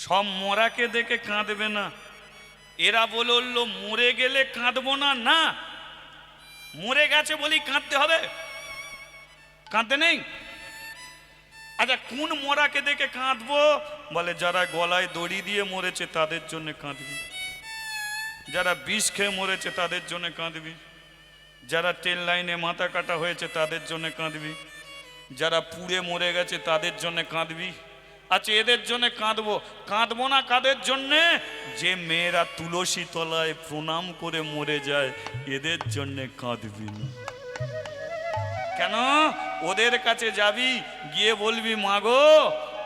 সব মরাকে দেখে কাঁদবে না। এরা বলল মরে গেলে কাঁদবো না, না মরে গেছে বলি কাঁদতে হবে, কাঁদতে নেই। আচ্ছা কোন মরাকে দেখে কাঁদবো? বলে যারা গলায় দড়ি দিয়ে মরেছে তাদের জন্য কাঁদবি, যারা বিষ খেয়ে মরেছে তাদের জন্য কাঁদবি, যারা ট্রেন লাইনে মাথা কাটা হয়েছে তাদের জন্য কাঁদবি, যারা পুড়ে মরে গেছে তাদের জন্য কাঁদবি। আচ্ছা এদের জন্য কাঁদবো, কাঁদবো না কাদের জন্যে? যে মেয়েরা তুলসী তলায় প্রণাম করে মরে যায় এদের জন্য কাঁদবি না। কেন? ওদের কাছে যাবি, গিয়ে বলবি মাগো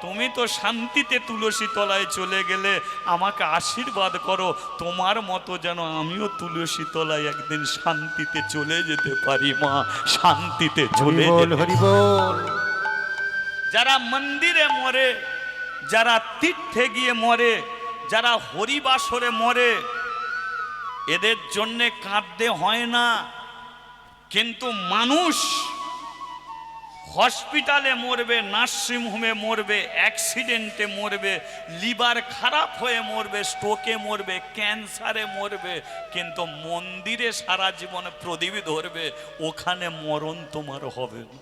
তুমি তো শান্তিতে তুলসী তলায় চলে গেলে, আমাকে আশীর্বাদ করো তোমার মতো যেন আমিও তুলসী তলায় একদিন শান্তিতে চলে যেতে পারি মা, শান্তিতে চলে যেতে। যারা মন্দিরে মরে, যারা তীর্থে গিয়ে মরে, যারা হরিবাসরে মরে এদের জন্যে কাঁদতে হয় না। কিন্তু মানুষ হসপিটালে মরবে, নার্সিং হোমে মরবে, অ্যাক্সিডেন্টে মরবে, লিভার খারাপ হয়ে মরবে, স্ট্রোকে মরবে, ক্যান্সারে মরবে, কিন্তু মন্দিরে সারা জীবন প্রদীপ ধরবে, ওখানে মরণ তোমার হবে না।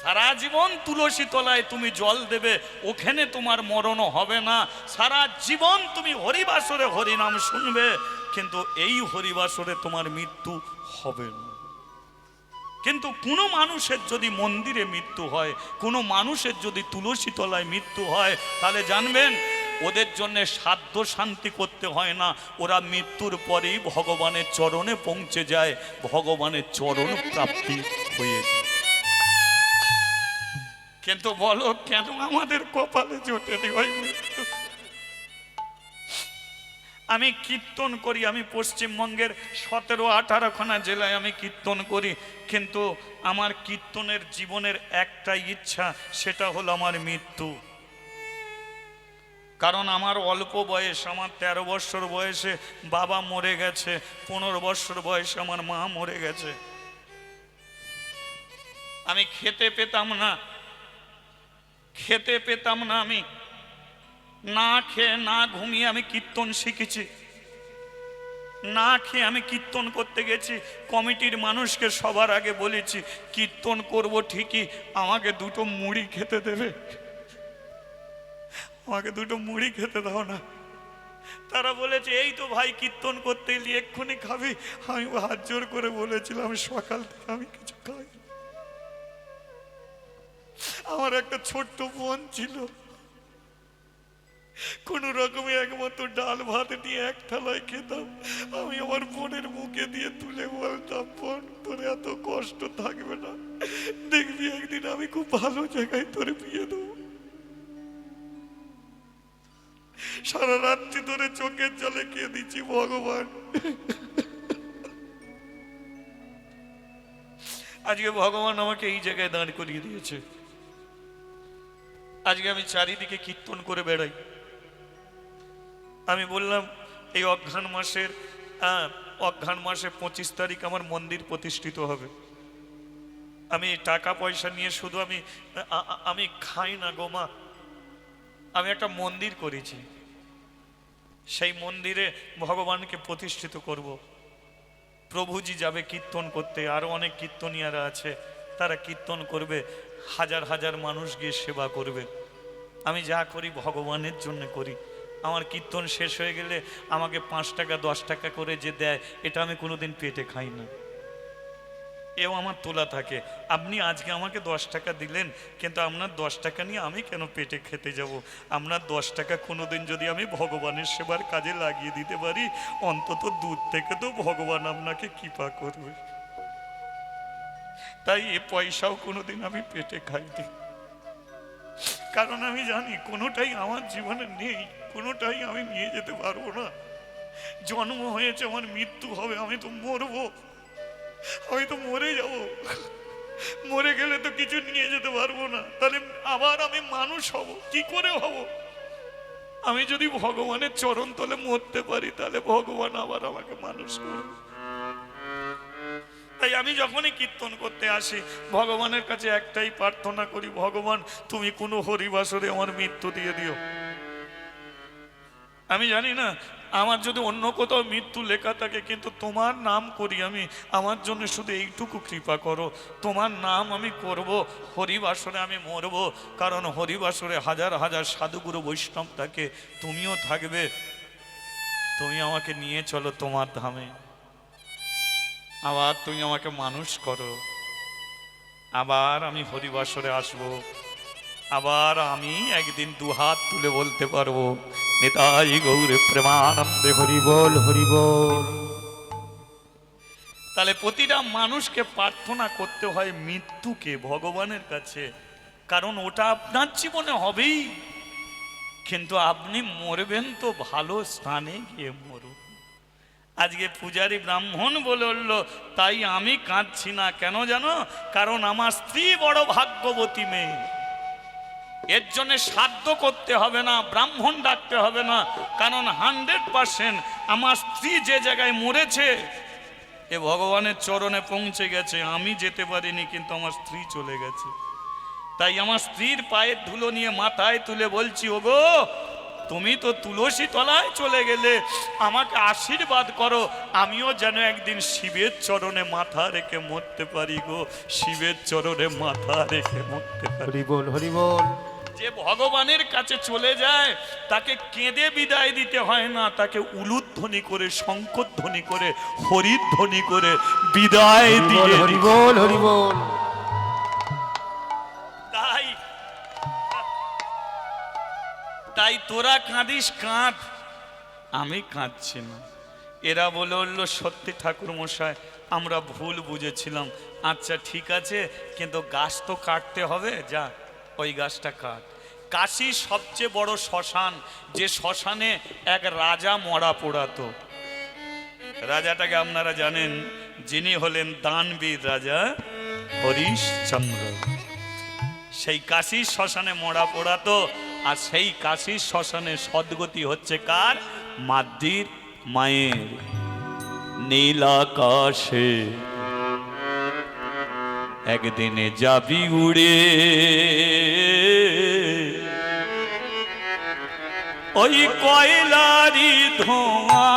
সারা জীবন তুলসী তলায় তুমি জল দেবে, ওখানে তোমার মরণও হবে না। সারা জীবন তুমি হরিবাসরে হরিনাম শুনবে, কিন্তু এই হরিবাসরে তোমার মৃত্যু হবে না। কিন্তু কোনো মানুষের যদি মন্দিরে মৃত্যু হয়, কোনো মানুষের যদি তুলসী তলায় মৃত্যু হয়, তাহলে জানবেন ওদের জন্য সাধ্য শান্তি করতে হয় না, ওরা মৃত্যুর পরেই ভগবানের চরণে পৌঁছে যায়, ভগবানের চরণ প্রাপ্তি হয়ে যায়। কিন্তু বলো কেন আমাদের কপালে জোটেনি ওই মৃত্যু? আমি কীর্তন করি, আমি পশ্চিমবঙ্গের 17-18খানা জেলায় আমি কীর্তন করি, কিন্তু আমার কীর্তনের জীবনের একটাই ইচ্ছা, সেটা হলো আমার মৃত্যু। কারণ আমার অল্প বয়স, আমার 13 বছর বয়সে বাবা মরে গেছে, 15 বছর বয়সে আমার মা মরে গেছে। আমি খেতে পেতাম না, খেতে পেতাম না, আমি না খেয়ে না ঘুমিয়ে আমি কীর্তন শিখেছি, না খেয়ে আমি কীর্তন করতে গেছি। কমিটির মানুষকে সবার আগে বলেছি কীর্তন করব ঠিকই, আমাকে দুটো মুড়ি খেতে দেবে, আমাকে দুটো মুড়ি খেতে দাও না। তারা বলেছে এই তো ভাই কীর্তন করতে এলি এক্ষুনি খাবি। আমি হাত জোর করে বলেছিলাম সকাল থেকে আমি কিছু খাই। আমার একটা ছোট্ট বোন ছিল, কোন রকমে একমাত্র ডাল ভাত নিয়ে এক থালায় খেতাম। আমি আমার বোনের মুখে দিয়ে তুলে বলতাম বোন তোর এত কষ্ট থাকবে না, দেখবি একদিন আমি খুব ভালো জায়গায় তোরে বিয়ে দেবো। সারা রাত্রি ধরে চোখের জলে কেঁদেছি ভগবান। আজকে ভগবান আমাকে এই জায়গায় দাঁড় করিয়ে দিয়েছে। আজকে আমি চারিদিকে কীর্তন করে বেড়াই। আমি বললাম এই অঘ্রাণ মাসে 25 তারিখ আমার মন্দির প্রতিষ্ঠিত হবে। আমি টাকা পয়সা নিয়ে শুধু আমি খাই না গো মা, আমি একটা মন্দির করেছি, সেই মন্দিরে ভগবানকে প্রতিষ্ঠিত করব। প্রভুজি যাবে কীর্তন করতে, আরো অনেক কীর্তনিয়ারা আছে, তারা কীর্তন করবে, হাজার হাজার মানুষ গিয়ে সেবা করবে। আমি যা করি ভগবানের জন্য করি। আমার কীর্তন শেষ হয়ে গেলে আমাকে 5 টাকা 10 টাকা করে যে দেয়, এটা আমি কোনোদিন পেটে খাই না, এও আমার তোলা থাকে। আপনি আজকে আমাকে 10 টাকা দিলেন, কিন্তু আপনার 10 টাকা নিয়ে আমি কেন পেটে খেতে যাব? আপনার 10 টাকা কোনোদিন যদি আমি ভগবানের সেবার কাজে লাগিয়ে দিতে পারি, অন্তত দূর থেকে তো ভগবান আপনাকে কৃপা করবে। তাই এ পয়সাও কোনোদিন আমি পেটে খাইনি, কারণ আমি জানি কোনোটাই আমার জীবনে নেই, কোনোটাই আমি নিয়ে যেতে পারবো না। জন্ম হয়েছে, আমার মৃত্যু হবে, আমি তো মরবো, আমি তো মরে যাব। মরে গেলে তো কিছু নিয়ে যেতে পারবো না, তাহলে আবার আমি মানুষ হব কি করে হব? আমি যদি ভগবানের চরণ তলে মরতে পারি, তাহলে ভগবান আবার আমাকে মানুষ করবে। তাই আমি যখনই কীর্তন করতে আসি ভগবানের কাছে একটাই প্রার্থনা করি, ভগবান তুমি কোনো হরিবাসরে আমার মৃত্যু দিয়ে দিও। আমি জানি না আমার যদি অন্য কোথাও মৃত্যু লেখা থাকে, কিন্তু তোমার নাম করি আমি, আমার জন্য শুধু এইটুকু কৃপা করো। তোমার নাম আমি করব, হরিবাসরে আমি মরব, কারণ হরিবাসরে হাজার হাজার সাধুগুরু বৈষ্ণব থাকে, তুমিও থাকবে। তুমি আমাকে নিয়ে চলো তোমার ধামে, আবার তুমি আমাকে মানুষ করো, আবার আমি হরিবাসরে আসব, আবার আমি একদিন দুহাত তুলে বলতে পারবো নিতাই গৌরে প্রেমানন্দে হরি বল হরি বল। তাহলে প্রতিটা মানুষকে প্রার্থনা করতে হয় মৃত্যুকে ভগবানের কাছে, কারণ ওটা আপনার জীবনে হবেই, কিন্তু আপনি মরবেন তো ভালো স্থানে গিয়ে মরুন। আজকে পূজারী ব্রাহ্মণ বলে উঠল, তাই আমি কাঁদছি না। কেন জানো? কারণ আমার স্ত্রী বড় ভাগ্যবতী মেয়ে, এর জন্য সাধ্য করতে হবে না, ব্রাহ্মণ ডাকতে হবে না, কারণ 100% আমার স্ত্রী যে জায়গায় মরেছে এ ভগবানের চরণে পৌঁছে গেছে। আমি যেতে পারিনি, কিন্তু আমার স্ত্রী চলে গেছে। তাই আমার স্ত্রীর পায়ের ধুলো নিয়ে মাথায় তুলে বলছি, ওগো তুমি তো তুলসী তলায় চলে গেলে, আমাকে আশীর্বাদ করো, আমিও যেন একদিন শিবের চরণে মাথা রেখে মরতে পারি গো, শিবের চরণে মাথা রেখে মরতে পারি। হরি বল হরি বল। যে ভগবানের কাছে চলে যায় তাকে কেঁদে বিদায় দিতে হয় না, তাকে উলুধ্বনি করে, শঙ্খধ্বনি করে, হরিধ্বনি করে বিদায় দিয়ে হরি বল হরি বল। তাই তোরা কাঁদিস কাঁদ, আমি কাঁদছি না। এরা বলে উঠল, সত্যি ঠাকুর মশাই আমরা ভুল বুঝেছিলাম। আচ্ছা ঠিক আছে, কিন্তু গাছ তো কাটতে হবে, যা ওই গাছটা কাট। কাশীর সবচেয়ে বড় শ্মশান, যে শ্মশানে এক রাজা মরা পোড়াতো। রাজাটাকে আপনারা জানেন, যিনি হলেন দানবীর রাজা হরিশচন্দ্র। সেই কাশীর শ্মশানে মরা পোড়াতো, আর সেই কাশীর শ্মশানে সদ্গতি হচ্ছে কার? মাদ্রির মায়ের। নীল আকাশে একদিনে যাবি উড়ে, ওই কয়লারি ধোঁয়া,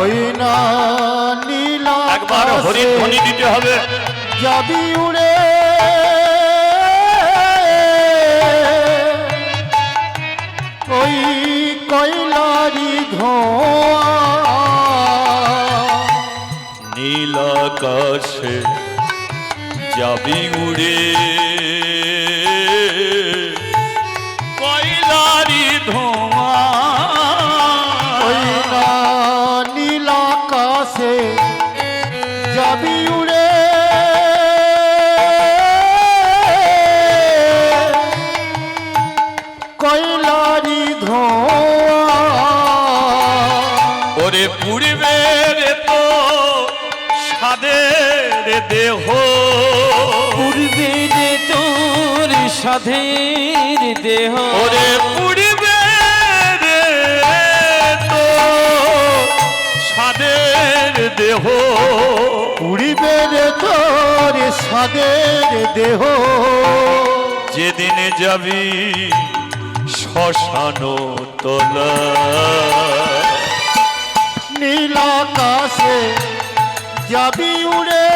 ওই না নীল একবার হরিধ্বনি দিতে হবে। যাবি উড়ে, ওই কয়লারি ধোঁয়া, নীল আকাশে যাবি উড়ে, কয়লারি ধোঁয়া, ওই না নীল আকাশে যাবি উড়ে, কয়লারি ধোঁয়া, ওরে পুড়বে রে তো সাদের দেহ, পূর্বে রে তোর সাধের দেহ, ওরে পুড়বে রে তো সাদের দেহ, উড়িবে রে তোর সাদের দেহ, যেদিনে যাবি শ্মশান তলা, নীল আকাশে যাবি উড়ে,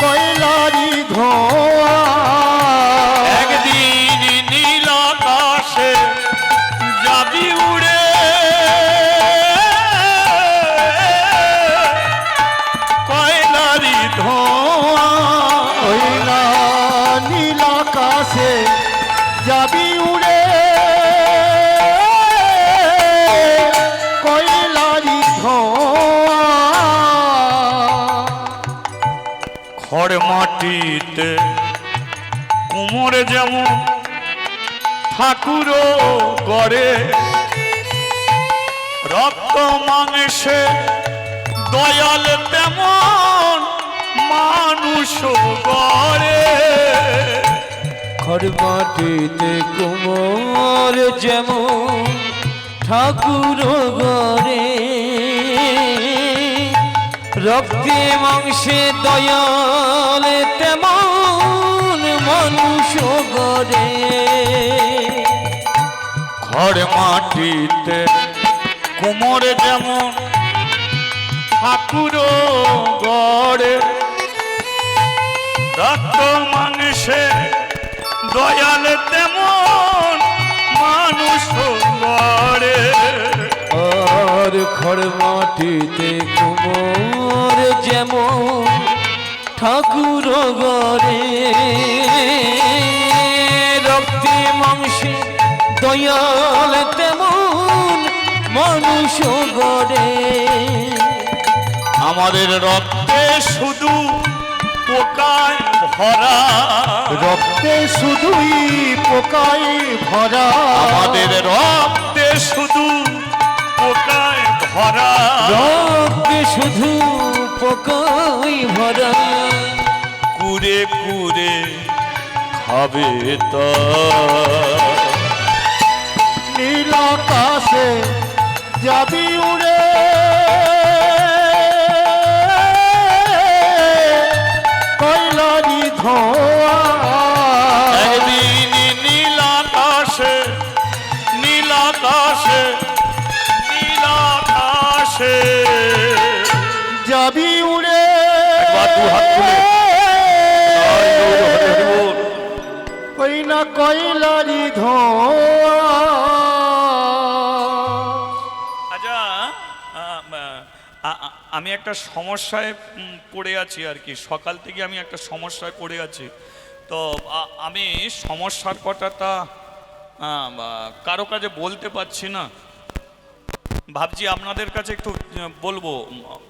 কয়লারি ধোঁয়া, একদিন নীল আকাশে যাবি উড়ে, কয়লারি ধোঁয়া, ওই না নীল আকাশে যাবি উড়ে, কয়লারি ধোঁয়া, খড় মাটিতে কুমোর যেমন ঠাকুর গড়ে, রক্ত মাংসে দয়াল তেমন মানুষ গড়ে, খড় মাটিতে কুমোর যেমন ঠাকুর গড়ে, রক্তে মাংসে দয়াল তেমন মানুষ গড়ে ঘর মাটিতে কোমর যেমন ঠাকুর গড়ে রক্ত মাংসে দয়াল তেমন মানুষ গড়ে আর খড় মাটিতে কুমোর যেমন ঠাকুর গড়ে রক্তে মাংসে দয়াল তেমন মানুষ গড়ে আমাদের রক্তে শুধু পোকায় ভরা রক্তে শুধুই পোকায় ভরা আমাদের রক্তে শুধু পোকায় ভরা রক্তে শুধু পোকাই ভরা কুরে কুরে খাবে তা নীল আকাশে যাবি উড়ে কয়লারি ধোয়া একদিন নীল আকাশে নীল আকাশে নীল আকাশে যাবি উড়ে একবার দু হাত তুলে। ওই না কয়লারি ধোয়া আচ্ছা আমি একটা সমস্যায় পড়ে আছি আর কি, সকাল থেকে আমি একটা সমস্যায় পড়ে আছি। তো আমি সমস্যার কথাটা কারো কাছে বলতে পারছি না, ভাবছি আপনাদের কাছে একটু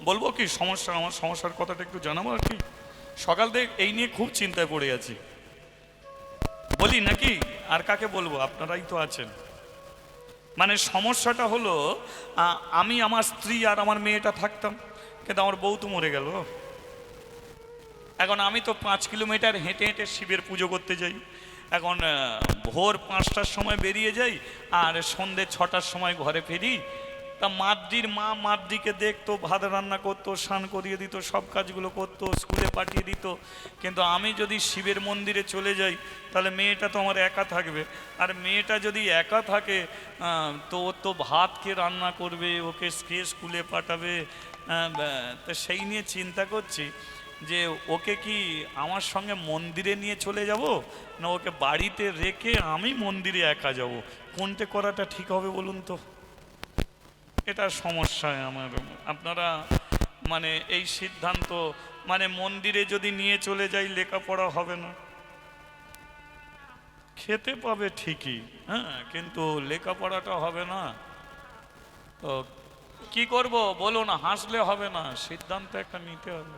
বলবো কি সমস্যা, আমার সমস্যার কথাটা একটু জানাবো আর কি। সকাল থেকে এই নিয়ে খুব চিন্তায় পড়ে আছি, বলি নাকি আর কাকে বলবো, আপনারাই তো আছেন। মানে সমস্যাটা হলো আমি আমার স্ত্রী আর আমার মেয়েটা থাকতাম, কিন্তু আমার বউ তো মরে গেল। এখন আমি তো 5 কিলোমিটার হেঁটে হেঁটে শিবের পুজো করতে যাই। এখন ভোর 5টার সময় বেরিয়ে যাই আর সন্ধ্যে 6টার সময় ঘরে ফিরি। তা মাদ্রির মা মাদ্রিকে দেখতো, ভাত রান্না করতো, স্নান করিয়ে দিত, সব কাজগুলো করতো, স্কুলে পাঠিয়ে দিত। কিন্তু আমি যদি শিবের মন্দিরে চলে যাই তাহলে মেয়েটা তো আমার একা থাকবে, আর মেয়েটা যদি একা থাকে তো ও তো ভাত কে রান্না করবে, ওকে কে স্কুলে পাঠাবে। তো সেই নিয়ে চিন্তা করছি যে ওকে কি আমার সঙ্গে মন্দিরে নিয়ে চলে যাব, না ওকে বাড়িতে রেখে আমি মন্দিরে একা যাব, কোনটা করাটা ঠিক হবে বলুন তো। এটা সমস্যায় আমার। আপনারা মানে এই সিদ্ধান্ত, মানে মন্দিরে যদি নিয়ে চলে যাই লেখাপড়া হবে না, খেতে পাবে ঠিকই, হ্যাঁ, কিন্তু লেখাপড়াটা হবে না। তো কি করব বলুন, হাসলে হবে না, সিদ্ধান্ত একটা নিতে হবে।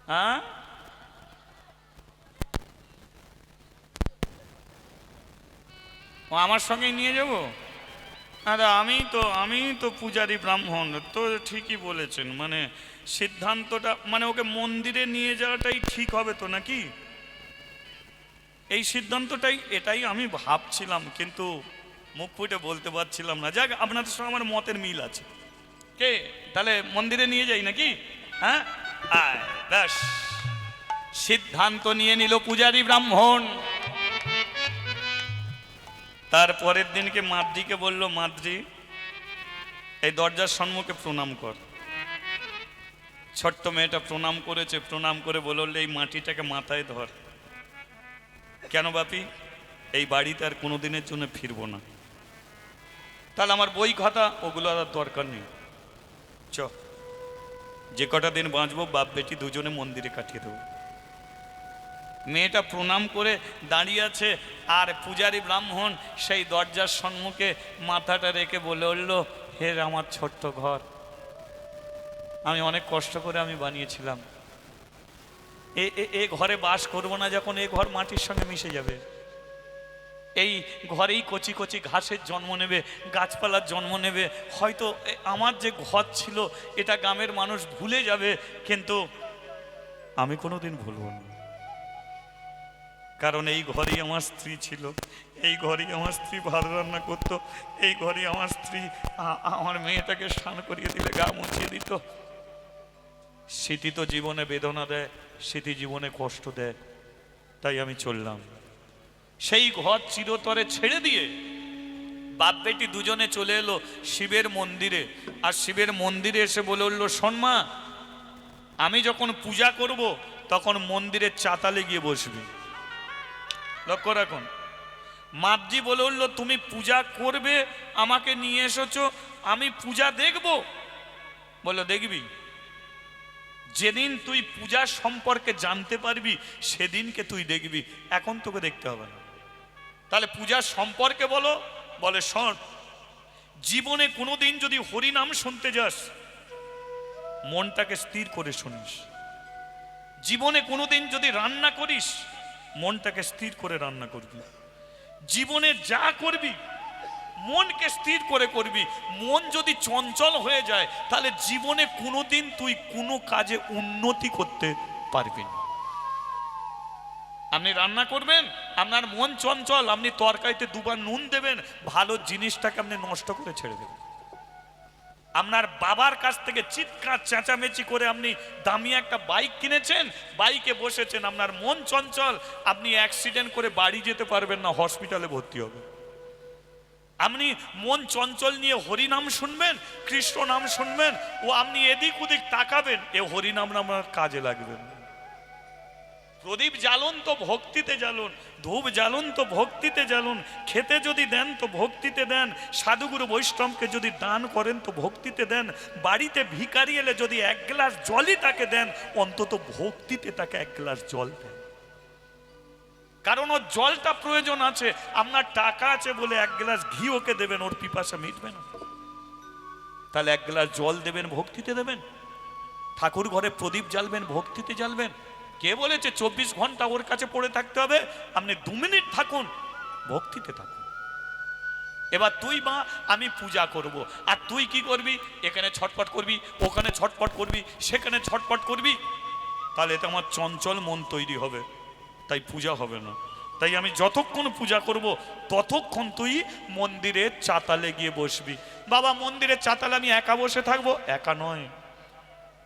হ্যাঁ, ও আমার সঙ্গেই নিয়ে যাব। আরে আমি তো পূজারী ব্রাহ্মণ, তো ঠিকই বলেছেন। মানে সিদ্ধান্তটা মানে ওকে মন্দিরে নিয়ে যাওয়াটাই ঠিক হবে তো নাকি, এই সিদ্ধান্তটাই, এটাই আমি ভাবছিলাম, কিন্তু মুখ ফুটে বলতে পারছিলাম না। যাক, আপনাদের সঙ্গে আমার মতের মিল আছে। কে তাহলে মন্দিরে নিয়ে যাই নাকি? হ্যাঁ, আয় ব্যাস, সিদ্ধান্ত নিয়ে নিল পূজারী ব্রাহ্মণ। তারপরের দিনকে মাদ্রিকে বলল, মাদ্রি এই দরজার সম্মুখে প্রণাম কর। ছোট্ট মেয়েটা প্রণাম করেছে, প্রণাম করে বলল এই মাটিটাকে মাথায় ধর। কেন বাপি? এই বাড়িতে আর কোনো দিনের জন্য ফিরবো না। তাহলে আমার বই খাতা ওগুলো আর দরকার নেই, চ যে কটা দিন বাঁচবো বাপ বেটি দুজনে মন্দিরে কাটিয়ে দেবো। মেয়েটা প্রণাম করে দাঁড়িয়ে আছে, আর পূজারী ব্রাহ্মণ সেই দরজার সম্মুখে মাথাটা রেখে বলে উঠল, হে আমার ছোট্ট ঘর, আমি অনেক কষ্ট করে আমি বানিয়েছিলাম, এ ঘরে বাস করবো না যখন, এ ঘর মাটির সঙ্গে মিশে যাবে। এই ঘরেই কচি কচি ঘাসের জন্ম নেবে, গাছপালার জন্ম নেবে। হয়তো আমার যে ঘর ছিল এটা গ্রামের মানুষ ভুলে যাবে, কিন্তু আমি কোনোদিন ভুলব না, কারণ এই ঘরেই আমার স্ত্রী ছিল, এই ঘরেই আমার স্ত্রী ভাত রান্না করতো, এই ঘরেই আমার স্ত্রী আমার মেয়েটাকে স্নান করিয়ে দিলে গা মুছিয়ে দিত। স্মৃতি তো জীবনে বেদনা দেয়, স্মৃতি জীবনে কষ্ট দেয়, তাই আমি চললাম। সেই ঘর চিরতরে ছেড়ে দিয়ে বাপ বেটি দুজনে চলে এলো শিবের মন্দিরে। আর শিবের মন্দিরে এসে বলে উঠলো, শোন মা, আমি যখন পূজা করব তখন মন্দিরের চাতালে গিয়ে বসবি। লক্ষ্য রাখুন, মাতজি বলে উঠলো, তুমি পূজা করবে, আমাকে নিয়ে এসেছো, আমি পূজা দেখব। বললো, দেখবি, যেদিন তুই পূজা সম্পর্কে জানতে পারবি সেদিনকে তুই দেখবি, এখন তোকে দেখতে হবে না। তাহলে পূজার সম্পর্কে বলো। বলে, শোন, জীবনে কোনোদিন যদি হরিনাম শুনতে যাস মনটাকে স্থির করে শুনিস। জীবনে কোনোদিন যদি রান্না করিস মনটাকে স্থির করে রান্না করবি। জীবনে যা করবি মনকে স্থির করে করবি। মন যদি চঞ্চল হয়ে যায় তাহলে জীবনে কোনোদিন তুই কোনো কাজে উন্নতি করতে পারবি না। আপনি রান্না করবেন, আপনার মন চঞ্চল, আপনি তরকারিতে দুবার নুন দেবেন, ভালো জিনিসটাকে আপনি নষ্ট করে ছেড়ে দেবেন। আপনার বাবার কাছ থেকে চিৎকার চেঁচামেচি করে আপনি দামি একটা বাইক কিনেছেন, বাইকে বসেছেন, আপনার মন চঞ্চল, আপনি অ্যাক্সিডেন্ট করে বাড়ি যেতে পারবেন না, হসপিটালে ভর্তি হবে। আপনি মন চঞ্চল নিয়ে হরিনাম শুনবেন, কৃষ্ণ নাম শুনবেন, ও আপনি এদিক ওদিক তাকাবেন, এ হরিনাম আপনার কাজে লাগবে না। প্রদীপ জ্বালুন তো ভক্তিতে জ্বালুন, ধূপ জ্বালুন তো ভক্তিতে জ্বালুন, খেতে যদি দেন তো ভক্তিতে দেন, সাধুগুরু বৈষ্ণবকে যদি দান করেন তো ভক্তিতে দেন, বাড়িতে ভিখারি এলে যদি এক গ্লাস জলই তাকে দেন অন্তত ভক্তিতে তাকে এক গ্লাস জল দেন। কারণ ওর জলটা প্রয়োজন আছে। আপনার টাকা আছে বলে এক গ্লাস ঘি ওকে দেবেন, ওর পিপাসা মিটবে না। তাহলে এক গ্লাস জল দেবেন, ভক্তিতে দেবেন। ঠাকুর ঘরে প্রদীপ জ্বালবেন, ভক্তিতে জ্বালবেন। কে বলেছে 24 ঘন্টা ওর কাছে পড়ে থাকতে হবে? আপনি 2 মিনিট থাকুন, ভক্তিতে থাকুন। এবার তুই মা, আমি পূজা করব, আর তুই কি করবি? এখানে ছটপট করবি, ওখানে ছটপট করবি, সেখানে ছটপট করবি, তাহলে এটা আমার চঞ্চল মন তৈরি হবে, তাই পূজা হবে না। তাই আমি যতক্ষণ পূজা করব ততক্ষণ তুই মন্দিরের চাতালে গিয়ে বসবি। বাবা, মন্দিরের চাতালে আমি একা বসে থাকবো? একা নয়,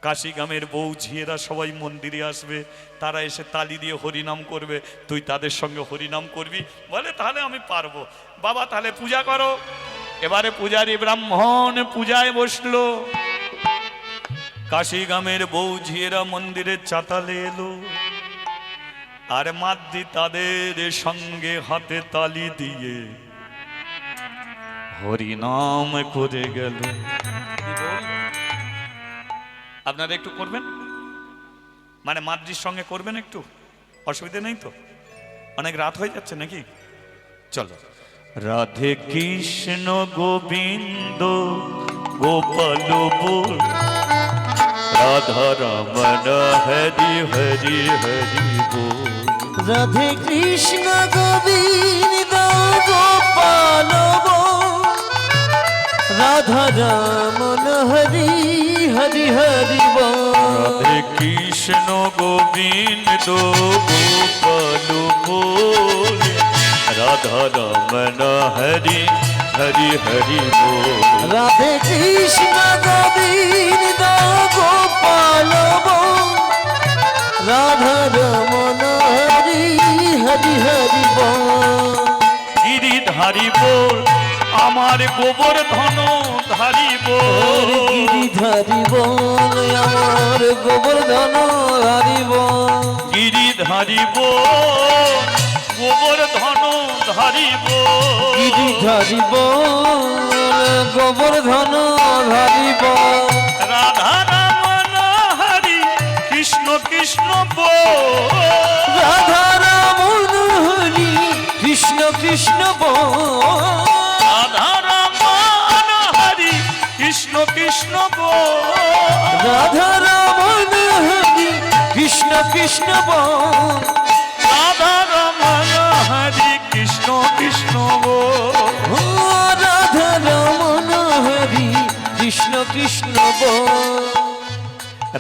কাশিগ্রামের বউ ঝিয়েরা সবাই মন্দিরে আসবে, তারা এসে তালি দিয়ে হরিনাম করবে, তুই তাদের সঙ্গে হরিনাম করবি। বলে, তাহলে আমি পারবো। বাবা, তাহলে পূজা করো। এবারে পূজারী ব্রাহ্মণ পূজায় বসলো। কাশিগ্রামের বউ ঝিয়েরা মন্দিরের চাতালে এলো, আর মাদ্রি তাদের সঙ্গে হাতে তালি দিয়ে হরিনাম করে গেল। আপনারা একটু করবেন, মানে মাদ্রির সঙ্গে করবেন, একটু অসুবিধা নেই তো? অনেক রাত হয়ে যাচ্ছে নাকি? চলো। রাধে কৃষ্ণ গোবিন্দ গোপাল বল, রাধা রমণ হরি হরি হরি বল। রাধে কৃষ্ণ গোবিন্দ গোপাল বল, রাধা রমণ হরি হরি হরি বল। রাধে কৃষ্ণ গোবিন্দ গোপাল বল, রাধা রমণ হরি হরি হরি বল। রাধে কৃষ্ণ গোবিন্দ গোপাল বল, রাধা রমণ হরি হরি হরি বল। গিরিধারী বল, আমার গোবর্ধন ধারী বল। গিরিধারী বল, আমার গোবর্ধন ধারী বল। গিরিধারী বল, গোবর্ধন ধারী বল। গিরিধারী বল, গোবর্ধন ধারী বল। রাধা রমণ হরি কৃষ্ণ কৃষ্ণ বল। রাধা রমণ হরি কৃষ্ণ কৃষ্ণ বল। রাধা রমণ হরি কৃষ্ণ কৃষ্ণ বল। রাধা রমণ হরি কৃষ্ণ কৃষ্ণ বল। রাধা রমণ হরি কৃষ্ণ কৃষ্ণ বল। রাধা রমণ হরি কৃষ্ণ কৃষ্ণ বল।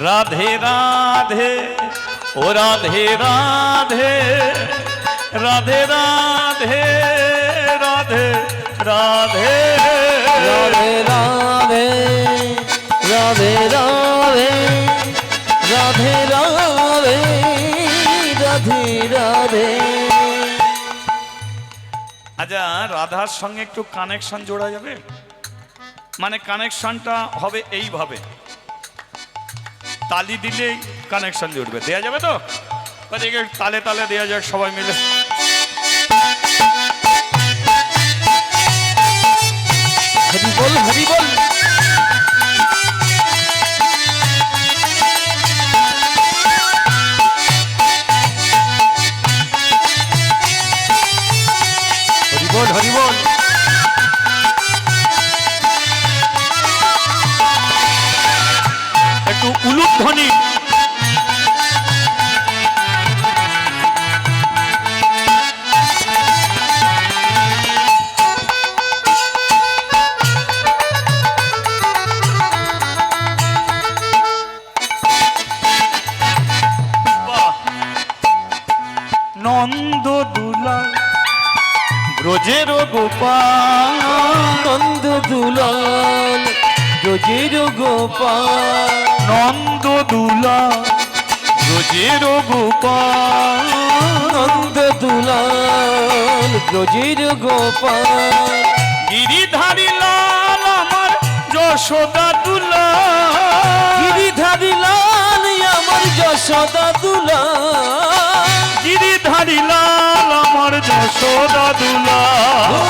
রাধে রাধে, ও রাধে রাধে, রাধে রাধে, রাধে রাধে, রাধে রাধে, রাধে রাধে, রাধে রাধে, রাধে রাধে। আচ্ছা, রাধার সঙ্গে একটু কানেকশন জোড়া যাবে? মানে কানেকশনটা হবে এইভাবে, তালি দিলেই কানেকশন জুড়বে, দেয়া যাবে তো? এদিকে তালে তালে দেয়া যাক সবাই মিলে। হরি বল, হরি বল। হরি বল, হরি বল। একটু উলুক ধ্বনি। নন্দ দুলা ব্রজের গোপাল, নন্দ দুলাল ব্রজের গোপাল, নন্দ দুলা ব্রজের গোপাল, নন্দ দুলাল ব্রজের গোপাল, গিরিধারী লাল আমার যশোদা দুলা, গিরিধারী লাল আমার যশোদা দুলাল, গিরিধারী লাল আমার যশোদা দুলা, ও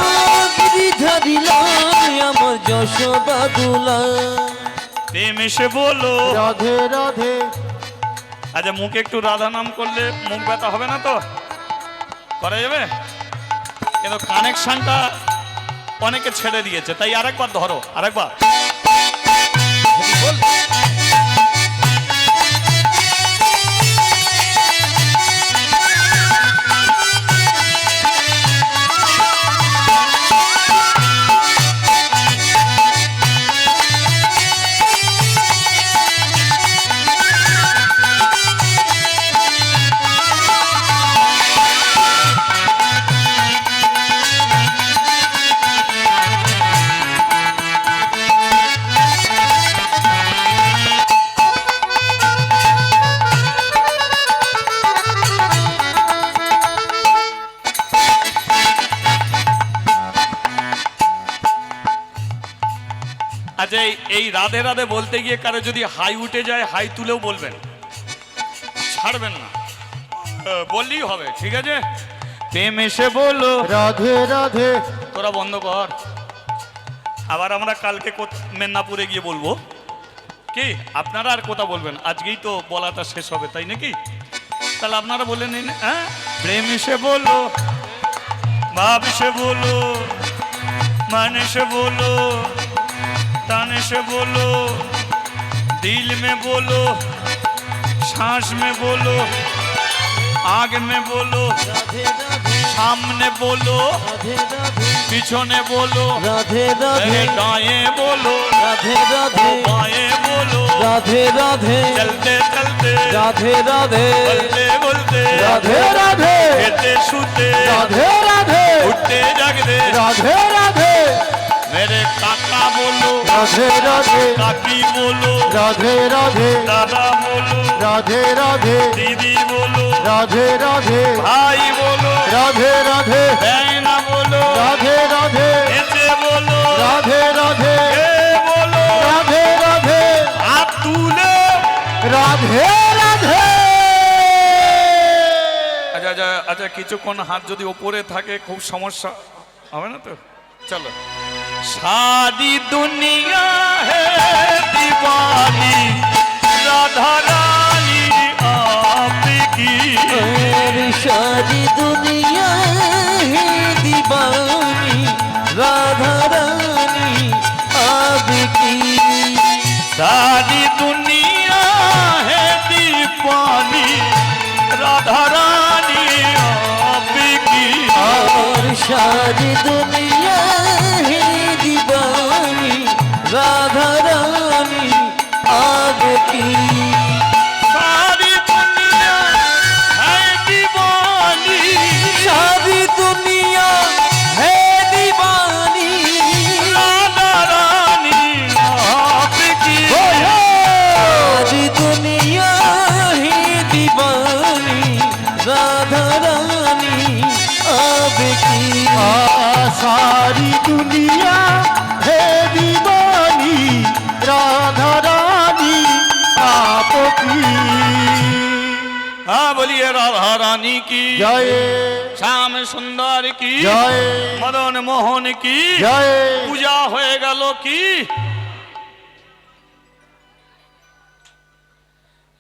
গিরিধারী লাল আমার যশোদা দুলাল। প্রেম এসে বলো রাধে রাধে। আচ্ছা, মুখে একটু রাধা নাম করলে মুখ ব্যথা হবে না তো? করা যাবে? কিন্তু কানেকশনটা অনেকে ছেড়ে দিয়েছে, তাই আরেকবার ধরো, আরেকবার। আচ্ছা, এই রাধে রাধে বলতে গিয়ে কারো যদি হাই উঠে যায়, হাই তুলেও বলবেন, ছাড়বেন না, বললেই হবে, ঠিক আছে? প্রেম এসে বলো রাধে রাধে। তোরা বন্ধ কর। আবার আমরা কালকে মেদিনীপুরে গিয়ে বলবো, কি আপনারা আর কোথা বলবেন? আজকেই তো বলাটা শেষ হবে, তাই নাকি? তাহলে আপনারা বলে নিন, হ্যাঁ? প্রেম এসে বলো, ভাব এসে বলো, মান এসে বলো, तन से बोलो, दिल में बोलो, सांस में बोलो, आग में बोलो, सामने बोलो, पीछे बोलो, राधे राधे, दाएं बोलो, राधे राधे, बाएं बोलो, राधे राधे, चलते चलते, राधे राधे, बोलते बोलते, राधे राधे, खेते सूते, राधे राधे, उठते जागते, राधे राधे, मेरे काका बोलो, राधे राधे, काकी बोलो, राधे राधे, दादा बोलो, राधे राधे, दीदी बोलो, राधे राधे, भाई बोलो, राधे राधे, बहना बोलो, राधे राधे, ऐसे बोलो, राधे राधे, ये बोलो, राधे राधे, हाथ तूले। राधे राधे। আচ্ছা আচ্ছা আচ্ছা, কিছুক্ষণ হাত যদি ওপরে থাকে খুব সমস্যা হবে না তো? চলো। सारी दुनिया है दीवानी, राधा रानी आपकी, और सारी दुनिया है दीवानी, राधा रानी आपकी, सारी दुनिया है दीवानी, राधा रानी आपकी, और सारी दुनिया है दीवानी, राधा रानी आपकी, सारी दुनिया है दीवानी, सारी दुनिया है दीवानी, राधा रानी आपकी, सारी दुनिया है दीवानी, राधा रानी आपकी। सारी दुनिया है दीवानी राधा रानी आपकी। हाँ बोलिए राधा रानी की जय श्याम सुंदर की जय मदन मोहन की जय। পূজা হয়ে গেল কি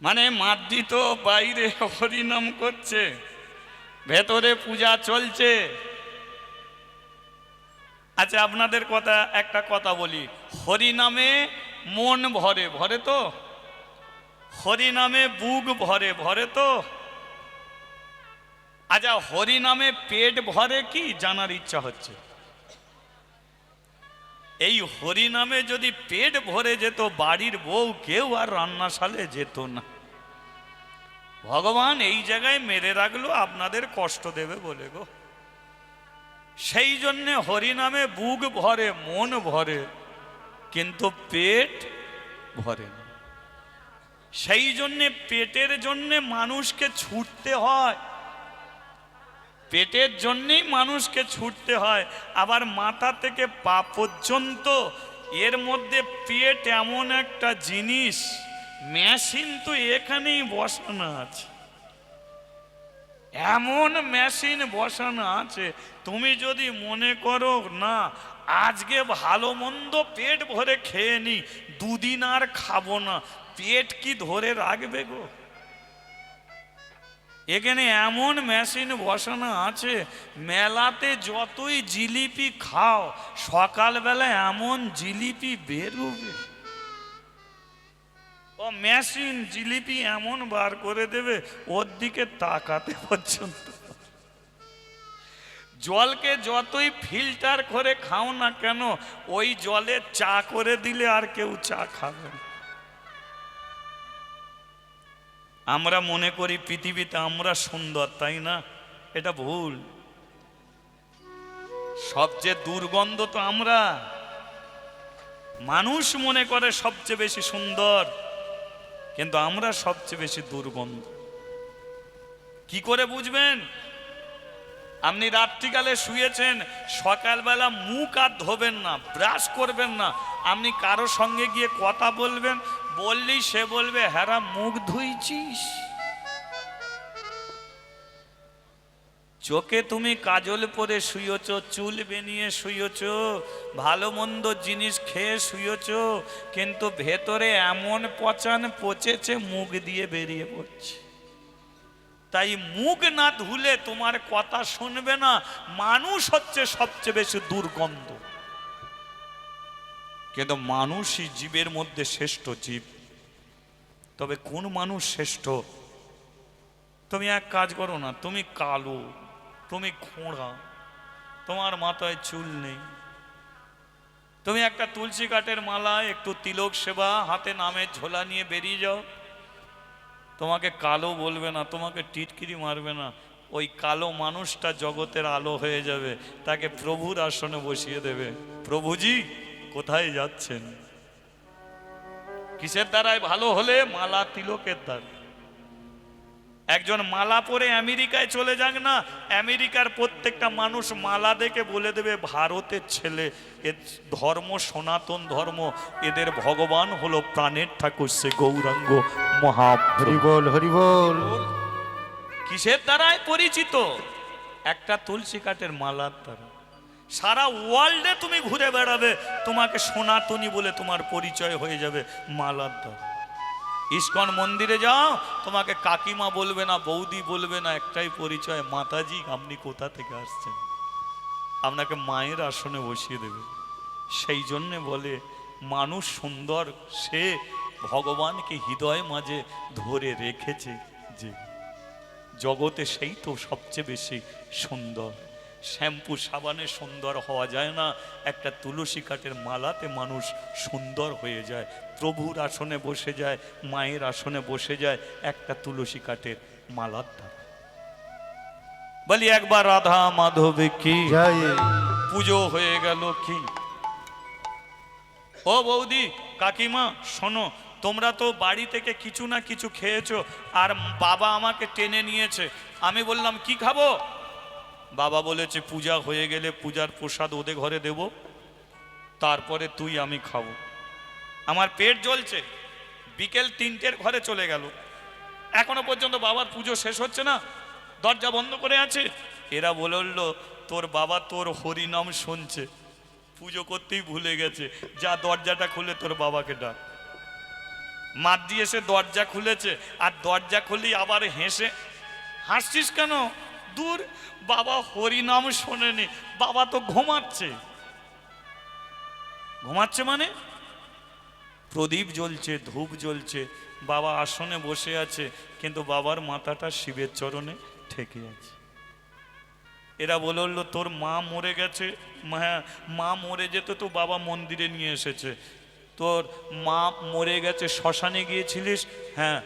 মানে মাদ্রি তো বাইরে হরিনাম করছে, ভেতরে পূজা চলছে। আচ্ছা আপনাদের কথা একটা কথা বলি, হরিনামে মন ভরে, ভরে তো? হরিনামে বুক ভরে, ভরে তো? আচ্ছা হরিনামে পেট ভরে কি জানার ইচ্ছা হচ্ছে। এই হরিনামে যদি পেট ভরে যেত বাড়ির বউ কেউ আর রান্নাশালে যেত না। ভগবান এই জায়গায় মেরে রাখলো আপনাদের কষ্ট দেবে বলে গো। সেই জন্যে হরিনামে বুক ভরে মন ভরে কিন্তু পেট ভরে না। সেই জন্যে পেটের জন্যে মানুষকে ছুটতে হয়, পেটের জন্যেই মানুষকে ছুটতে হয়। আবার মাথা থেকে পা পর্যন্ত এর মধ্যে পেট এমন একটা জিনিস, মেশিন তো এখানেই বসানো আছে, এমন মেশিন বসানো আছে। তুমি যদি মনে করো না আজকে ভালো মন্দ পেট ভরে খেয়ে নি, দুদিন আর খাবো না, পেট কি ধরে রাখবে গো? এখানে এমন মেশিন বসানো আছে, মেলাতে যতই জিলিপি খাও সকালবেলা এমন জিলিপি বেরোবে, ও মেশিন জিলিপি এমন বার করে দেবে ওর দিকে তাকাতে পর্যন্ত। জলকে যতই ফিল্টার করে খাও না কেন, ওই জলে চা করে দিলে আর কেউ চা খাবে না। আমরা মনে করি পৃথিবীতে আমরা সুন্দর, তাই না? এটা ভুল। সবচেয়ে দুর্গন্ধ তো আমরা। মানুষ মনে করে সবচেয়ে বেশি সুন্দর, কিন্তু আমরা সবচেয়ে বেশি দুর্গন্ধ। কি করে বুঝবেন? আপনি রাত্রিকালে শুয়েছেন, সকালবেলা মুখ আর ধোবেন না, ব্রাশ করবেন না, আপনি কারো সঙ্গে গিয়ে কথা বলবেন, বললেই সে বলবে হ্যাঁ মুখ ধুইছিস। চোখে তুমি কাজল পরে শুয়েছ, চুল বেনিয়ে শুয়েছ, ভালো মন্দ জিনিস খেয়ে শুয়েছ, কিন্তু ভেতরে এমন পচান পচেছে মুখ দিয়ে বেরিয়ে পড়ছে। তাই মুখ না ধুলে তোমার কথা শুনবে না। মানুষ হচ্ছে সবচেয়ে বেশি দুর্গন্ধ, কিন্তু মানুষই জীবের মধ্যে শ্রেষ্ঠ জীব। তবে কোন মানুষ শ্রেষ্ঠ? তুমি এক কাজ করো না, তুমি কালো, তুমি খোঁড়া, তোমার মাথায় চুল নেই, তুমি একটা তুলসী কাঠের মালা, একটু তিলক সেবা, হাতে নামের ঝোলা নিয়ে বেরিয়ে যাও, তোমাকে কালো বলবে না, তোমাকে টিটকিরি মারবে না। ওই কালো মানুষটা জগতের আলো হয়ে যাবে, তাকে প্রভুর আসনে বসিয়ে দেবে। প্রভুজি কোথায় যাচ্ছেন? কিসের দ্বারায় ভালো হলে? মালা তিলকের দ্বারা। একজন মালা পরে আমেরিকায় চলে যাক না, আমেরিকার প্রত্যেকটা মানুষ মালা দেখে বলে দেবে ভারতের ছেলে, এর ধর্ম সনাতন ধর্ম, এদের ভগবান হলো প্রাণের ঠাকুর সে গৌরাঙ্গ মহাপ্রভু। হরিবল হরিবল। কিসের দ্বারায় পরিচিত? একটা তুলসী কাঠের মালার দ্বারা। সারা ওয়ার্ল্ডে তুমি ঘুরে বেড়াবে, তোমাকে সনাতনী বলে তোমার পরিচয় হয়ে যাবে মালার দ্বারা। ইস্কন মন্দিরে যাও, তোমাকে কাকিমা বলবে না, বৌদি বলবে না, একটাই পরিচয়, মাতাজি আপনি কোথা থেকে আসছেন। আপনাকে মায়ের আসনে বসিয়ে দেবে। সেই জন্যে বলে মানুষ সুন্দর, সে ভগবানকে হৃদয় মাঝে ধরে রেখেছে, যে জগতে সেই তো সবচেয়ে বেশি সুন্দর। শ্যাম্পু সাবানে সুন্দর হওয়া যায় না, একটা তুলসী কাঠের মালাতে মানুষ সুন্দর হয়ে যায়, প্রভুর আসনে বসে যায়, মায়ের আসনে বসে যায় একটা তুলসী কাঠের মালার দ্বারা। বলি একবার রাধা মাধব কি জয়। পুজো হয়ে গেল কি। ও বৌদি কাকিমা শোনো, তোমরা তো বাড়ি থেকে কিছু না কিছু খেয়েছো, আর বাবা আমাকে টেনে নিয়েছে। আমি বললাম কি খাবো? বাবা বলেছে পূজা হয়ে গেলে পূজার প্রসাদ ওদের ঘরে দেব, তারপরে তুই আমি খাবো। আমার পেট জ্বলছে, বিকেল 3টের ঘরে চলে গেল, এখনো পর্যন্ত বাবার পুজো শেষ হচ্ছে না, দরজা বন্ধ করে আছে। এরা বলল তোর বাবা তোর হরিনাম শুনছে, পুজো করতেই ভুলে গেছে, যা দরজাটা খুলে তোর বাবাকে ডাক। মাদ্রি এসে দরজা খুলেছে, আর দরজা খুলি আবার হেসে, হাসছিস কেন? দূর, বাবা হরিনাম শোনেনি, বাবা তো ঘুমাচ্ছে। ঘুমাচ্ছে মানে প্রদীপ জ্বলছে, ধূপ জ্বলছে, বাবা আসনে বসে আছে, কিন্তু বাবার মাথাটা শিবের চরণে ঠেকে আছে। এরা বলল তোর মা মরে গেছে। হ্যাঁ, মা মরে যেত তো বাবা মন্দিরে নিয়ে এসেছে। তোর মা মরে গেছে, শ্মশানে গিয়েছিলিস? হ্যাঁ।